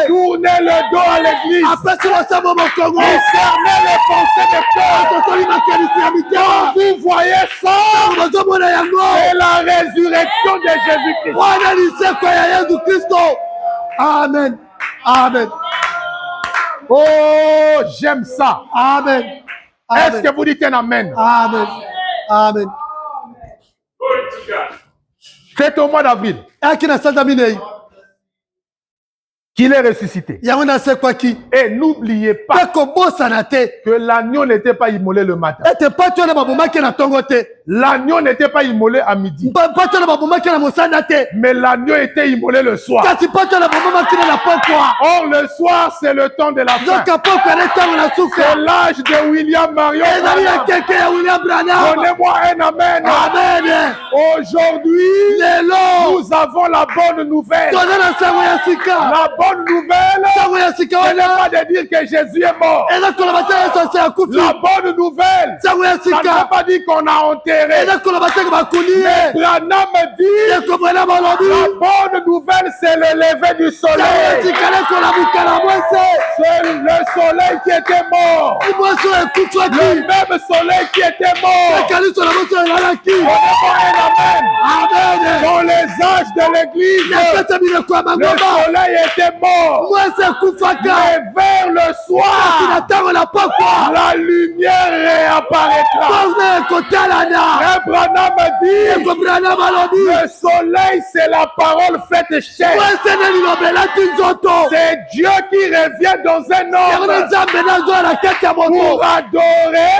Tournez le dos à l'église. Discernez les pensées de cœur. Quand vous voyez ça, c'est la résurrection de Jésus-Christ. Amen. Amen. Oh, j'aime ça. Amen. Est-ce que vous dites un amen? Amen. Amen. C'est au mois d'avril. qu'il est ressuscité. Et n'oubliez pas que l'agneau n'était pas immolé le matin. L'agneau n'était pas immolé à midi. Mais l'agneau était immolé le soir. Or, le soir, c'est le temps de la fin. C'est l'âge de William Marion. Donnez-moi un amen. Aujourd'hui, nous avons la bonne nouvelle. La bonne nouvelle, ce n'est pas de dire que Jésus est mort. La bonne nouvelle, ça ne veut pas dire qu'on a enterré. Mais Branham dit, la bonne nouvelle, c'est le lever du soleil. C'est le soleil qui était mort. Le même soleil qui était mort. Donnez-moi un amen. Dans les âges de l'église, le soleil était mort. Mais vers le soir, la lumière réapparaîtra. Frère Branham dit, le soleil, c'est la parole faite chair. C'est Dieu qui revient dans un homme pour adorer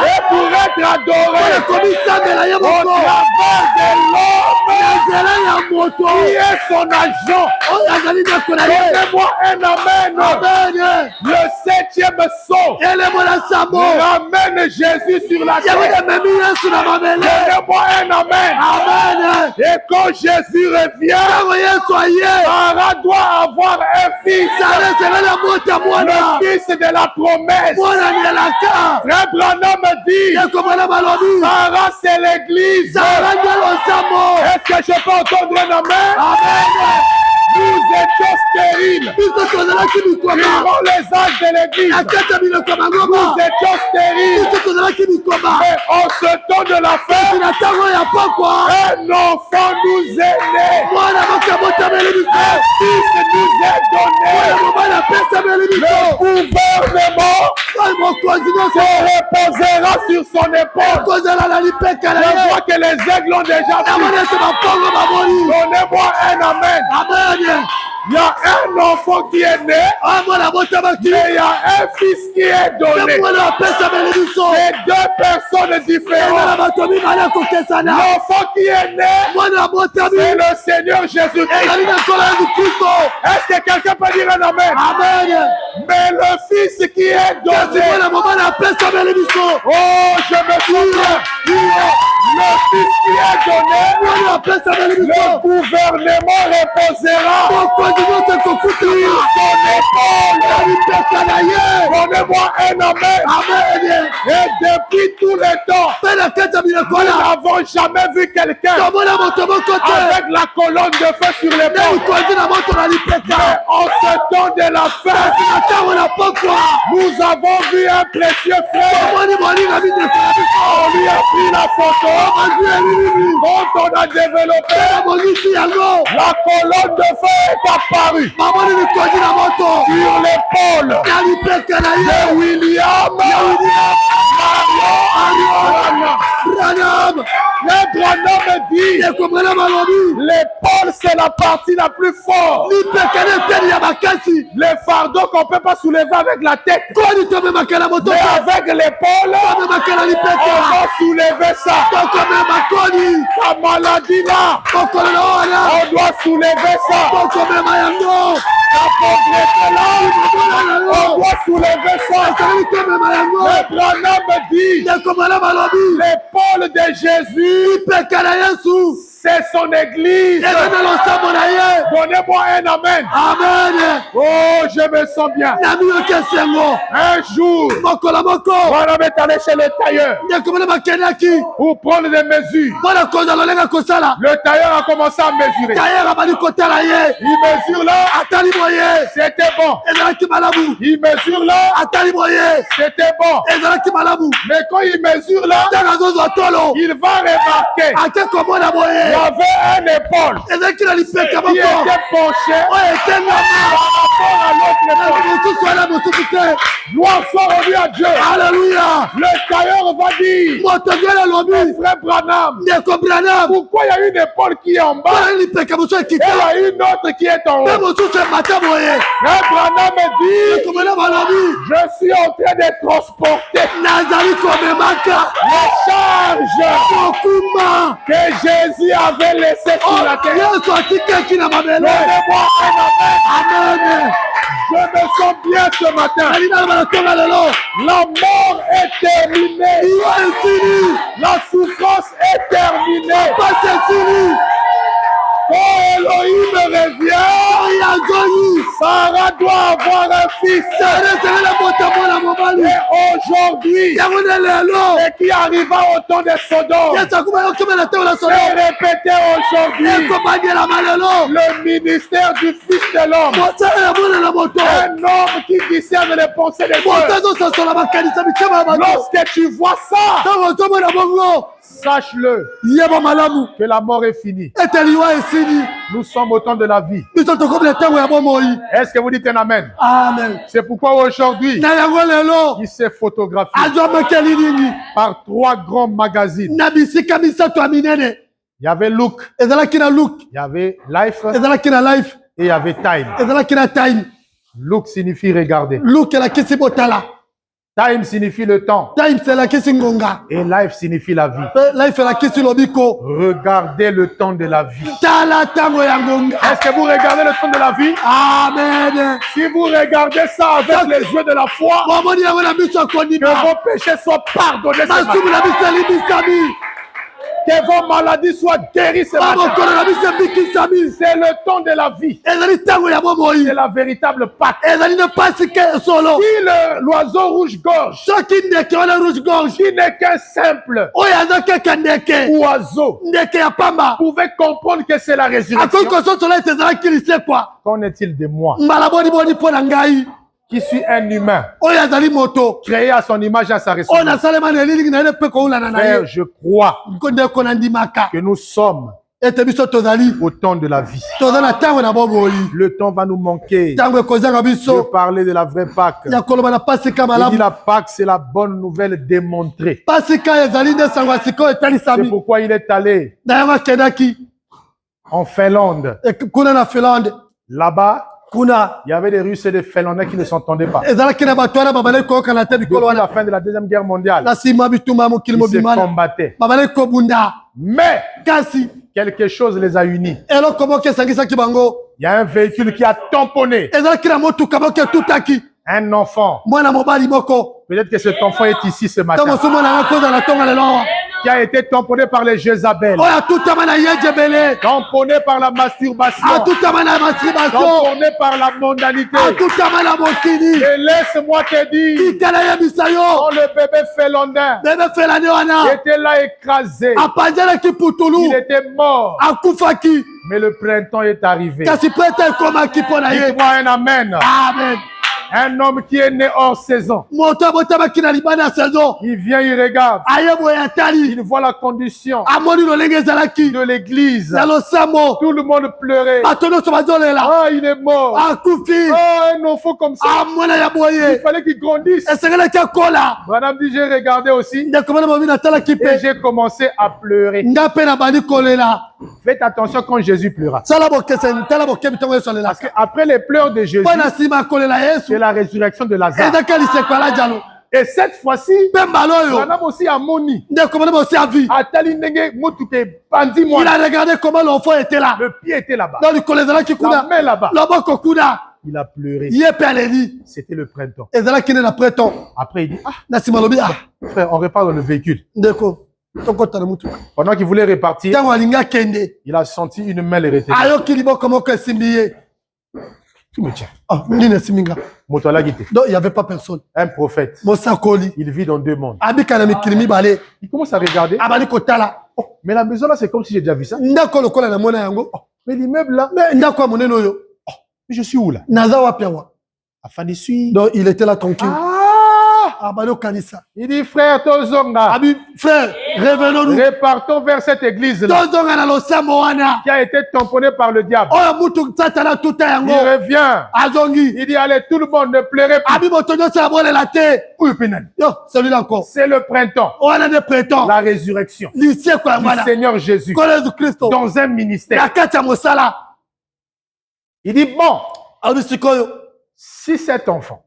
et pour être adoré au travers de l'homme qui est son agent. Donnez-moi un amen. Le 7e saut ramène Jésus sur la terre. Donnez-moi un amen. Et quand Jésus revient, Sarah doit avoir un fils. Le fils de la promesse. Frère Branham dit, Sarah c'est l'église. Est-ce que je peux entendre un amen? Nous étions stériles durant les âges de l'église. Nous étions stériles. Mais en ce temps de la fin, un enfant nous est né. Un fils nous est donné. Le gouvernement se reposera sur son épaule. Je vois que les aigles ont déjà pris. Donnez-moi un amen. Il y a un enfant qui est né, mais il y a un fils qui est donné. C'est deux personnes différentes. L'enfant qui est né, c'est le Seigneur Jésus-Christ. Est-ce que quelqu'un peut dire un amen? Mais le fils qui est donné, oh, je me souviens, le fils qui est donné, le gouvernement reposera sur son épaule. Donnez-moi un amen. Et depuis tout le temps, nous n'avons jamais vu quelqu'un avec la colonne de feu sur l'épaule. Mais en ce temps de la fin, nous avons vu un précieux frère. On lui a pris la photo. Quand on a développé, la colonne de feu est apparue sur l'épaule de William Branham. Le Branham dit, l'épaule c'est la partie la plus forte. Le fardeau qu'on ne peut pas soulever avec la tête. Mais avec l'épaule, on va soulever ça. Ta maladie là, on doit soulever ça. Ta pauvreté là, on doit soulever ça. Le Branham dit, l'épaule de Jésus, c'est son église. Donnez-moi un amen. Oh, je me sens bien. Un jour, on est allé chez le tailleur pour prendre des mesures. Le tailleur a commencé à mesurer. Il mesure là, c'était bon. Il mesure là, c'était bon. Mais quand il mesure là, il va remarquer il y avait une épaule qui était penchée par rapport à l'autre épaule. Gloire soit rendue à Dieu. Alléluia. Le tailleur va dire, frère Branham, pourquoi il y a une épaule qui est en bas et il y a une autre qui est en haut? Frère Branham dit, je suis en train de transporter les charges que Jésus avait laissées sur la terre. Donnez-moi un amen. Je me sens bien ce matin. La mort est terminée. La souffrance est terminée. Quand Elohim revient, Sarah doit avoir un fils. Et aujourd'hui, ce qui arriva au temps de Sodome est répété aujourd'hui. Le ministère du Fils de l'homme. Un homme qui discerne les pensées des Dieu. Lorsque tu vois ça, sache-le que la mort est finie. Nous sommes au temps de la vie. Est-ce que vous dites un amen? Amen. C'est pourquoi aujourd'hui, il s'est photographié par 3 grands magazines. Il y avait Look, il y avait Life et il y avait Time. Look signifie regarder. Time signifie le temps. Et life signifie la vie. Regardez le temps de la vie. Est-ce que vous regardez le temps de la vie? Amen. Si vous regardez ça avec les yeux de la foi, que vos péchés soient pardonnés ce matin. Que vos maladies soient guéries ce matin. C'est le temps de la vie. C'est la véritable Pâque. Si l'oiseau rouge-gorge, qui n'est qu'un simple oiseau, pouvait comprendre que c'est la résurrection, qu'en est-il de moi qui suis un humain créé à son image et à sa ressemblance? Frère, je crois que nous sommes au temps de la vie. Le temps va nous manquer de parler de la vraie Pâque. Il dit la Pâque, c'est la bonne nouvelle démontrée. C'est pourquoi il est allé en Finlande. Là-bas, il y avait des Russes et des Finlandais qui ne s'entendaient pas. Depuis la fin de la Deuxième Guerre mondiale, ils se combattaient. Mais quelque chose les a unis. Il y a un véhicule qui a tamponné un enfant. Peut-être que cet enfant est ici ce matin, qui a été tamponné par les Jézabel, tamponné par la masturbation, tamponné par la mondanité. Et laisse-moi te dire, quand le bébé finlandais était là écrasé, il était mort, mais le printemps est arrivé. Dis-moi un amen. Amen. Un homme qui est né hors saison, il vient, il regarde, il voit la condition de l'église. Tout le monde pleurait. Ah, il est mort. Ah, un enfant comme ça. Il fallait qu'il grandisse. Madame dit, j'ai regardé aussi et j'ai commencé à pleurer. Faites attention quand Jésus pleura. Parce qu'après les pleurs de Jésus, c'est la résurrection de Lazare. Et cette fois-ci, Madame aussi a moni. Il a regardé comment l'enfant était là. Le pied était là-bas. La main là-bas. Il a pleuré. C'était le printemps. Après, il dit, frère, on repart dans le véhicule. Pendant qu'il voulait repartir, il a senti une main le retenir. Tu me tiens. Donc, il n'y avait pas personne. Un prophète. Il vit dans 2 mondes. Il commence à regarder. Oh, mais la maison là, c'est comme si j'ai déjà vu ça. Oh, mais l'immeuble là. Oh, mais je suis où là? Donc, il était là tranquille. Ah! Il dit, frère Tozonga, frère, revenons-nous. Repartons vers cette église-là qui a été tamponnée par le diable. Il revient. Il dit, allez, tout le monde, ne pleurez pas. Celui-là encore. C'est le printemps. La résurrection du Seigneur Jésus dans un ministère. Il dit, bon, si cet enfant,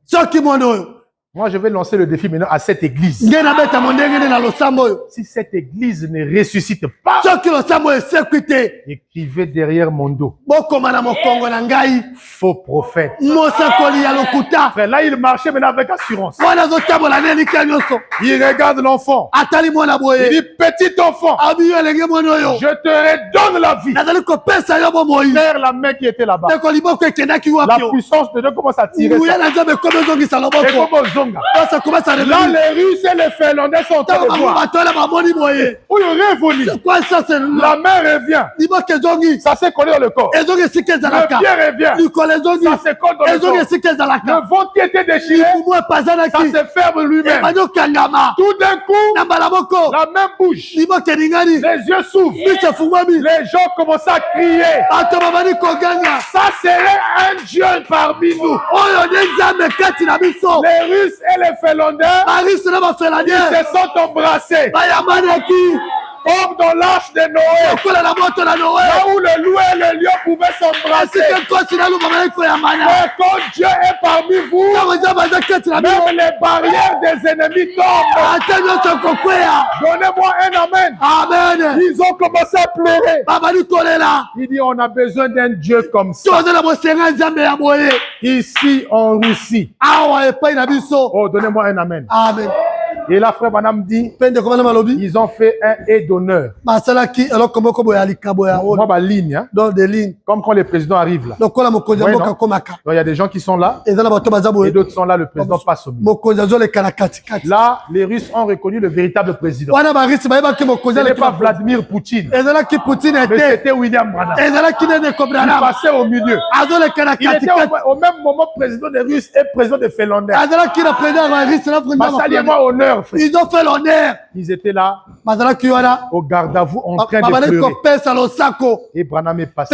moi je vais lancer le défi maintenant à cette église. Si cette église ne ressuscite pas, écrivez derrière mon dos, faux prophète. Frère, là il marchait maintenant avec assurance. Il regarde l'enfant. Il dit, petit enfant, je te redonne la vie. Frère, la main qui était là-bas, la puissance de Dieu commence à tirer ça. Là, les Russes et les Finlandais sont en train de voir. Où il revenu. La main revient. Ça s'est collé dans le corps. Le pied revient. Ça s'est collé dans le corps. Le ventre qui était déchiré, ça se ferme lui-même. Tout d'un coup, la main bouge. Les yeux s'ouvrent. Les gens commencent à crier. Ça serait un Dieu parmi nous. Les Russes et les Finlandais, ils se sont embrassés. Comme dans l'arche de Noé, là où le loup et le lion pouvaient s'embrasser. Mais quand Dieu est parmi vous, même les barrières des ennemis tombent. Donnez-moi un amen. Ils ont commencé à pleurer. Il dit, on a besoin d'un Dieu comme ça. Ici en Russie. Oh, donnez-moi un amen. Amen. Et là, frère Branham dit, ils ont fait un aide d'honneur. Moi, ma ligne, hein? Dans des lignes. Comme quand les présidents arrivent là. Donc, il y a des gens qui sont là, et d'autres sont là, le président passe au milieu. Là, les Russes ont reconnu le véritable président. Ce n'est pas Vladimir Poutine, mais c'était William Branham. Il passait au milieu. Il était au même moment président des Russes et président des Finlandais. Saluez-moi honneur. Ils ont fait l'honneur. Ils étaient là au garde à vous en train de pleurer. Et Branham est passé.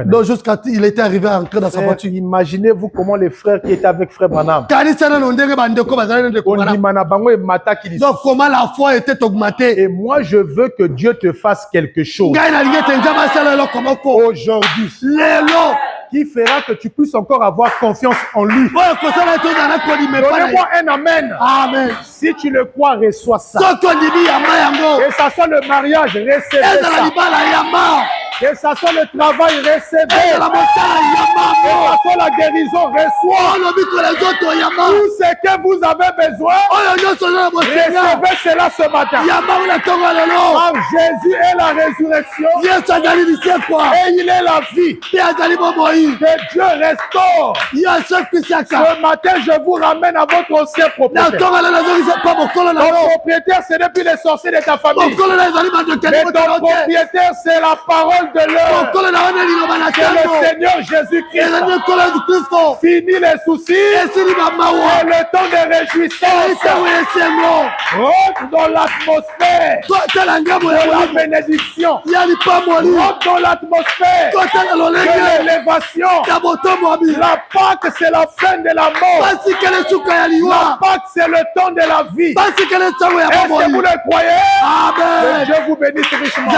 Donc jusqu'à il était arrivé à entrer dans sa voiture. Imaginez-vous comment les frères qui étaient avec frère Branham. Donc comment la foi était augmentée. Et moi je veux que Dieu te fasse quelque chose aujourd'hui qui fera que tu puisses encore avoir confiance en lui. Donnez-moi un amen. Amen. Si tu le crois, reçois ça. Et ça soit le mariage, recevez ça. Que ça soit le travail, recevez. Que ça soit la guérison, reçois. Tout ce que vous avez besoin, recevez cela ce matin. Car Jésus est la résurrection. Et il est la vie. Que Dieu restaure. Ce matin, je vous ramène à votre ancien propriétaire. Ton propriétaire, ce n'est plus les sorciers de ta famille. Mais ton propriétaire, c'est la parole de l'heure. C'est le Seigneur Jésus-Christ. Fini les soucis. Et le temps de réjouissance. Rentre dans l'atmosphère de la bénédiction. Rentre dans l'atmosphère de l'élévation. La Pâque, c'est la fin de la mort. La Pâque, c'est le temps de la vie. Est-ce que vous le croyez? Amen. Que Dieu vous bénisse richement.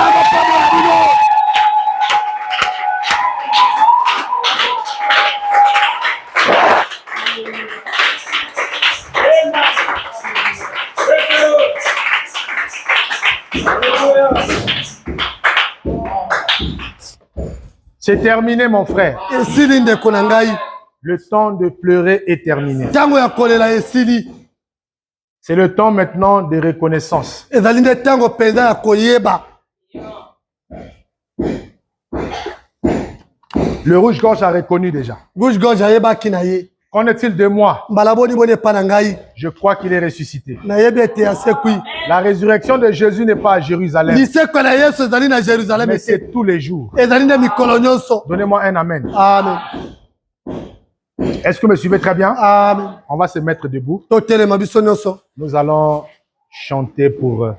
C'est terminé, mon frère. Le temps de pleurer est terminé. C'est le temps maintenant de reconnaissance. Le rouge-gorge a reconnu déjà. Qu'en est-il de moi? Je crois qu'il est ressuscité. La résurrection de Jésus n'est pas à Jérusalem, mais c'est tous les jours. Donnez-moi un amen. Amen. Est-ce que vous me suivez très bien? Amen. On va se mettre debout. Nous allons chanter pour eux.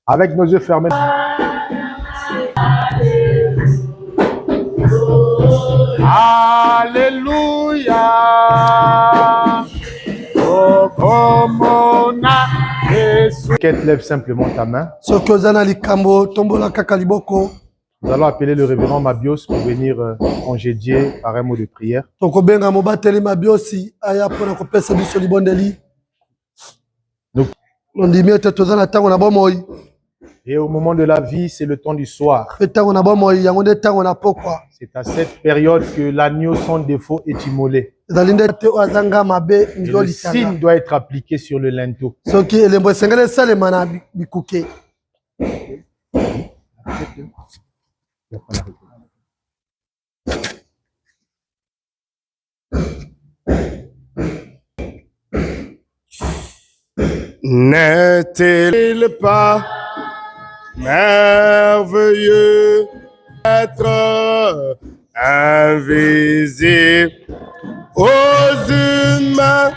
Avec nos yeux fermés. Alléluia. Oh, comme on a Jésus. Lève simplement ta main. Nous allons appeler le révérend Mabios pour venir congédier par un mot de prière. Et au moment de la vie, c'est le temps du soir. C'est à cette période que l'agneau sans défaut est immolé. Et le signe doit être appliqué sur le linteau. N'est-il pas merveilleux d'être invisible aux humains,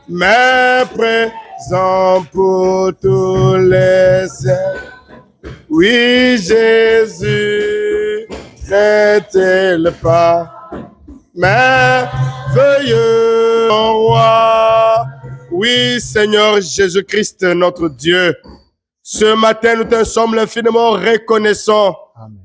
mais présent pour tous les siècles? Oui, Jésus, n'est-il pas merveilleux, mon roi? Oui, Seigneur Jésus-Christ, notre Dieu. Ce matin, nous te sommes infiniment reconnaissants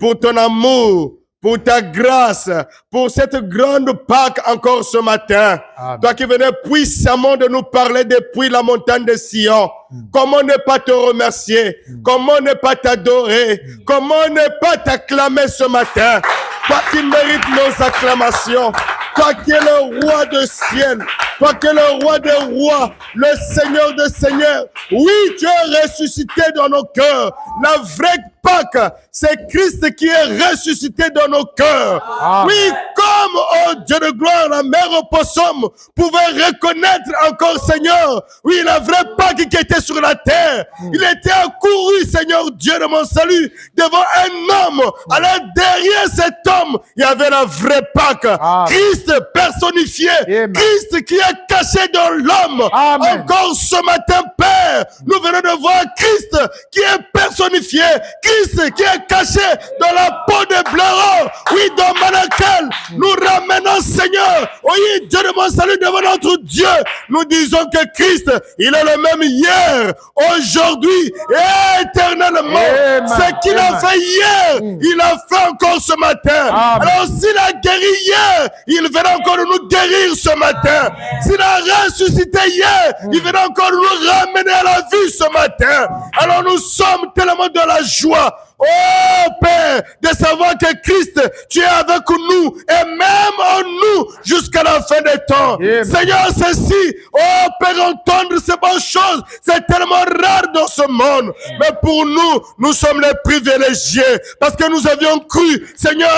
pour ton amour, pour ta grâce, pour cette grande Pâque encore ce matin. Amen. Toi qui venais puissamment de nous parler depuis la montagne de Sion. Comment ne pas te remercier? Comment ne pas t'adorer? Comment ne pas t'acclamer ce matin? Toi qui mérites nos acclamations. Toi qui es le roi de ciel, toi qui es le roi des rois, le Seigneur des seigneurs. Oui, tu es ressuscité dans nos cœurs. La vraie Pâque, c'est Christ qui est ressuscité dans nos cœurs. Amen. Oui, comme, oh Dieu de gloire, la mère opossum pouvait reconnaître encore, Seigneur, oui, la vraie Pâque qui était sur la terre. Il était accouru, Seigneur Dieu de mon salut, devant un homme. Alors derrière cet homme, il y avait la vraie Pâque. Amen. Christ personnifié. Amen. Christ qui est caché dans l'homme. Encore ce matin, Père, nous venons de voir Christ qui est personnifié. Christ qui est caché dans la peau de blaireau. Oui, dans laquelle nous ramenons, Seigneur, oui, Dieu de mon salut devant notre Dieu. Nous disons que Christ, il est le même hier, aujourd'hui et éternellement. Ce qu'il a fait hier, il a fait encore ce matin. Amen. Alors s'il a guéri hier, il viendra encore nous guérir ce matin. S'il a ressuscité hier, il viendra encore nous ramener à la vie ce matin. Alors nous sommes tellement de la joie. Oh Père, de savoir que Christ, tu es avec nous et même en nous jusqu'à la fin des temps. Amen. Seigneur, ceci, oh Père, entendre ces bonnes choses, c'est tellement rare dans ce monde. Mais pour nous, nous sommes les privilégiés parce que nous avions cru, Seigneur,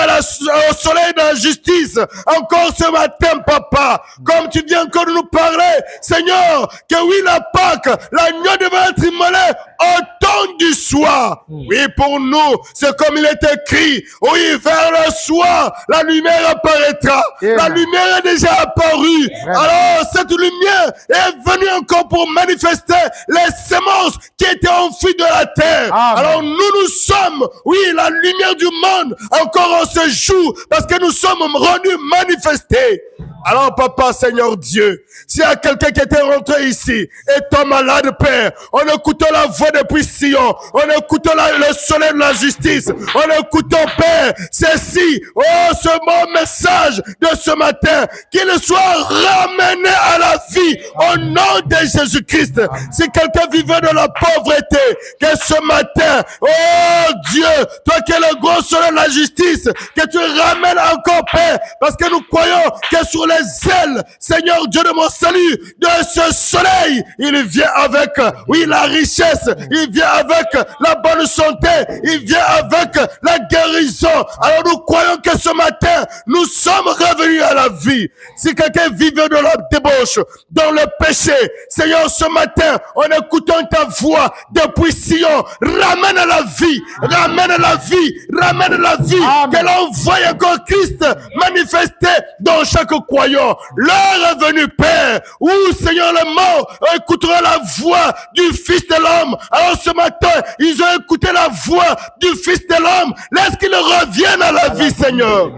au soleil de la justice. Encore ce matin, Papa, comme tu viens encore nous parler, Seigneur, que oui, la Pâque, l'agneau devait être immolé au temps du soir. Oui, pour nous, c'est comme il est écrit. Oui, vers le soir, la lumière apparaîtra. Amen. La lumière est déjà apparue. Amen. Alors, cette lumière est venue encore pour manifester les semences qui étaient enfuies de la terre. Amen. Alors, nous sommes, oui, la lumière du monde encore en ce jour parce que nous sommes rendus manifestés. Alors, Papa, Seigneur Dieu, s'il y a quelqu'un qui était rentré ici, étant malade, Père, en écoutant la voix depuis Sion, en écoutant le soleil de la justice, en écoutant, Père, ceci, oh, ce bon message de ce matin, qu'il soit ramené à la vie au nom de Jésus-Christ. Si quelqu'un vivait de la pauvreté, que ce matin, oh Dieu, toi qui es le grand soleil de la justice, que tu ramènes encore, Père, parce que nous croyons que sur les ailes, Seigneur Dieu de mon salut, de ce soleil. Il vient avec, oui, la richesse, il vient avec la bonne santé, il vient avec la guérison. Alors nous croyons que ce matin, nous sommes revenus à la vie. Si quelqu'un vivait dans la débauche, dans le péché, Seigneur, ce matin, en écoutant ta voix depuis Sion, ramène à la vie, ramène à la vie, ramène à la vie. Que l'on voie encore Christ manifesté dans chaque croyant. L'heure est venue, Père, où, Seigneur, les morts écouteront la voix du Fils de l'homme. Alors ce matin, ils ont écouté la voix du Fils de l'homme. Laisse qu'ils reviennent à la vie, Seigneur.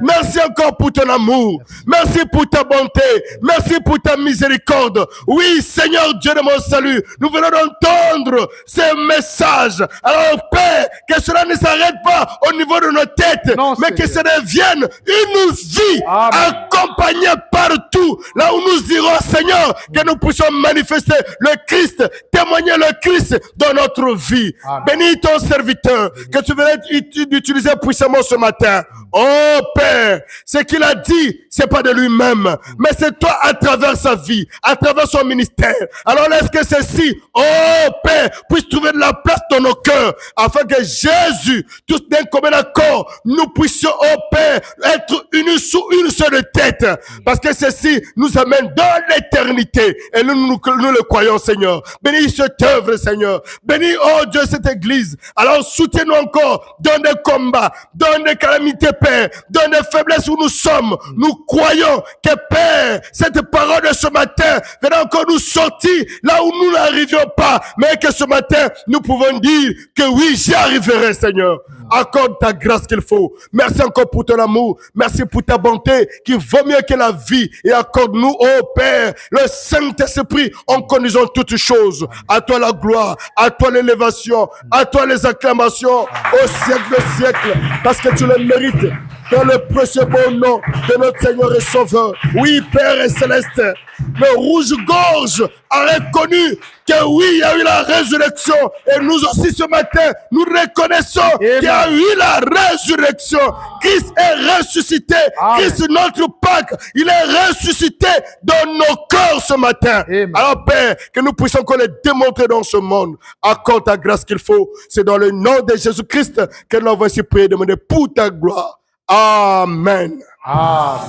Merci encore pour ton amour. Merci pour ta bonté. Merci pour ta miséricorde. Oui, Seigneur Dieu de mon salut, nous venons d'entendre ces messages. Alors, Père, que cela ne s'arrête pas au niveau de nos têtes, non, mais que ça devienne une vie accompagnée partout. Là où nous irons, Seigneur, que nous puissions manifester le Christ, témoigner le Christ dans notre vie. Bénis ton serviteur, que tu viennes utiliser puissamment ce matin. Oh, Père, ce qu'il a dit, c'est pas de lui-même, mais c'est toi à travers sa vie, à travers son ministère. Alors laisse que ceci, oh Père, puisse trouver de la place dans nos cœurs, afin que Jésus, tous d'un commun accord, nous puissions, oh Père, être unis sous une seule tête, parce que ceci nous amène dans l'éternité, et nous le croyons, Seigneur. Bénis cette œuvre, Seigneur. Bénis, oh Dieu, cette église. Alors soutiens-nous encore dans des combats, dans des calamités, Père, dans des faiblesses où nous sommes. Nous croyons que, Père, cette parole de ce matin va encore nous sortir là où nous n'arrivions pas, mais que ce matin, nous pouvons dire que oui, j'y arriverai, Seigneur. Accorde ta grâce qu'il faut. Merci encore pour ton amour. Merci pour ta bonté qui vaut mieux que la vie. Et accorde-nous, oh Père, le Saint-Esprit en conduisant toutes choses. À toi la gloire, à toi l'élévation, à toi les acclamations au siècle des siècles, parce que tu le mérites. Dans le précieux bon nom de notre Seigneur et Sauveur. Oui, Père et Céleste, le rouge-gorge a reconnu que oui, il y a eu la résurrection. Et nous aussi ce matin, nous reconnaissons qu'il y a eu la résurrection. Christ est ressuscité. Amen. Christ, notre Pâques, il est ressuscité dans nos cœurs ce matin. Amen. Alors, Père, que nous puissions encore le démontrer dans ce monde. Accorde ta grâce qu'il faut. C'est dans le nom de Jésus-Christ que nous avons ainsi prié, demander pour ta gloire. Amen. Amen.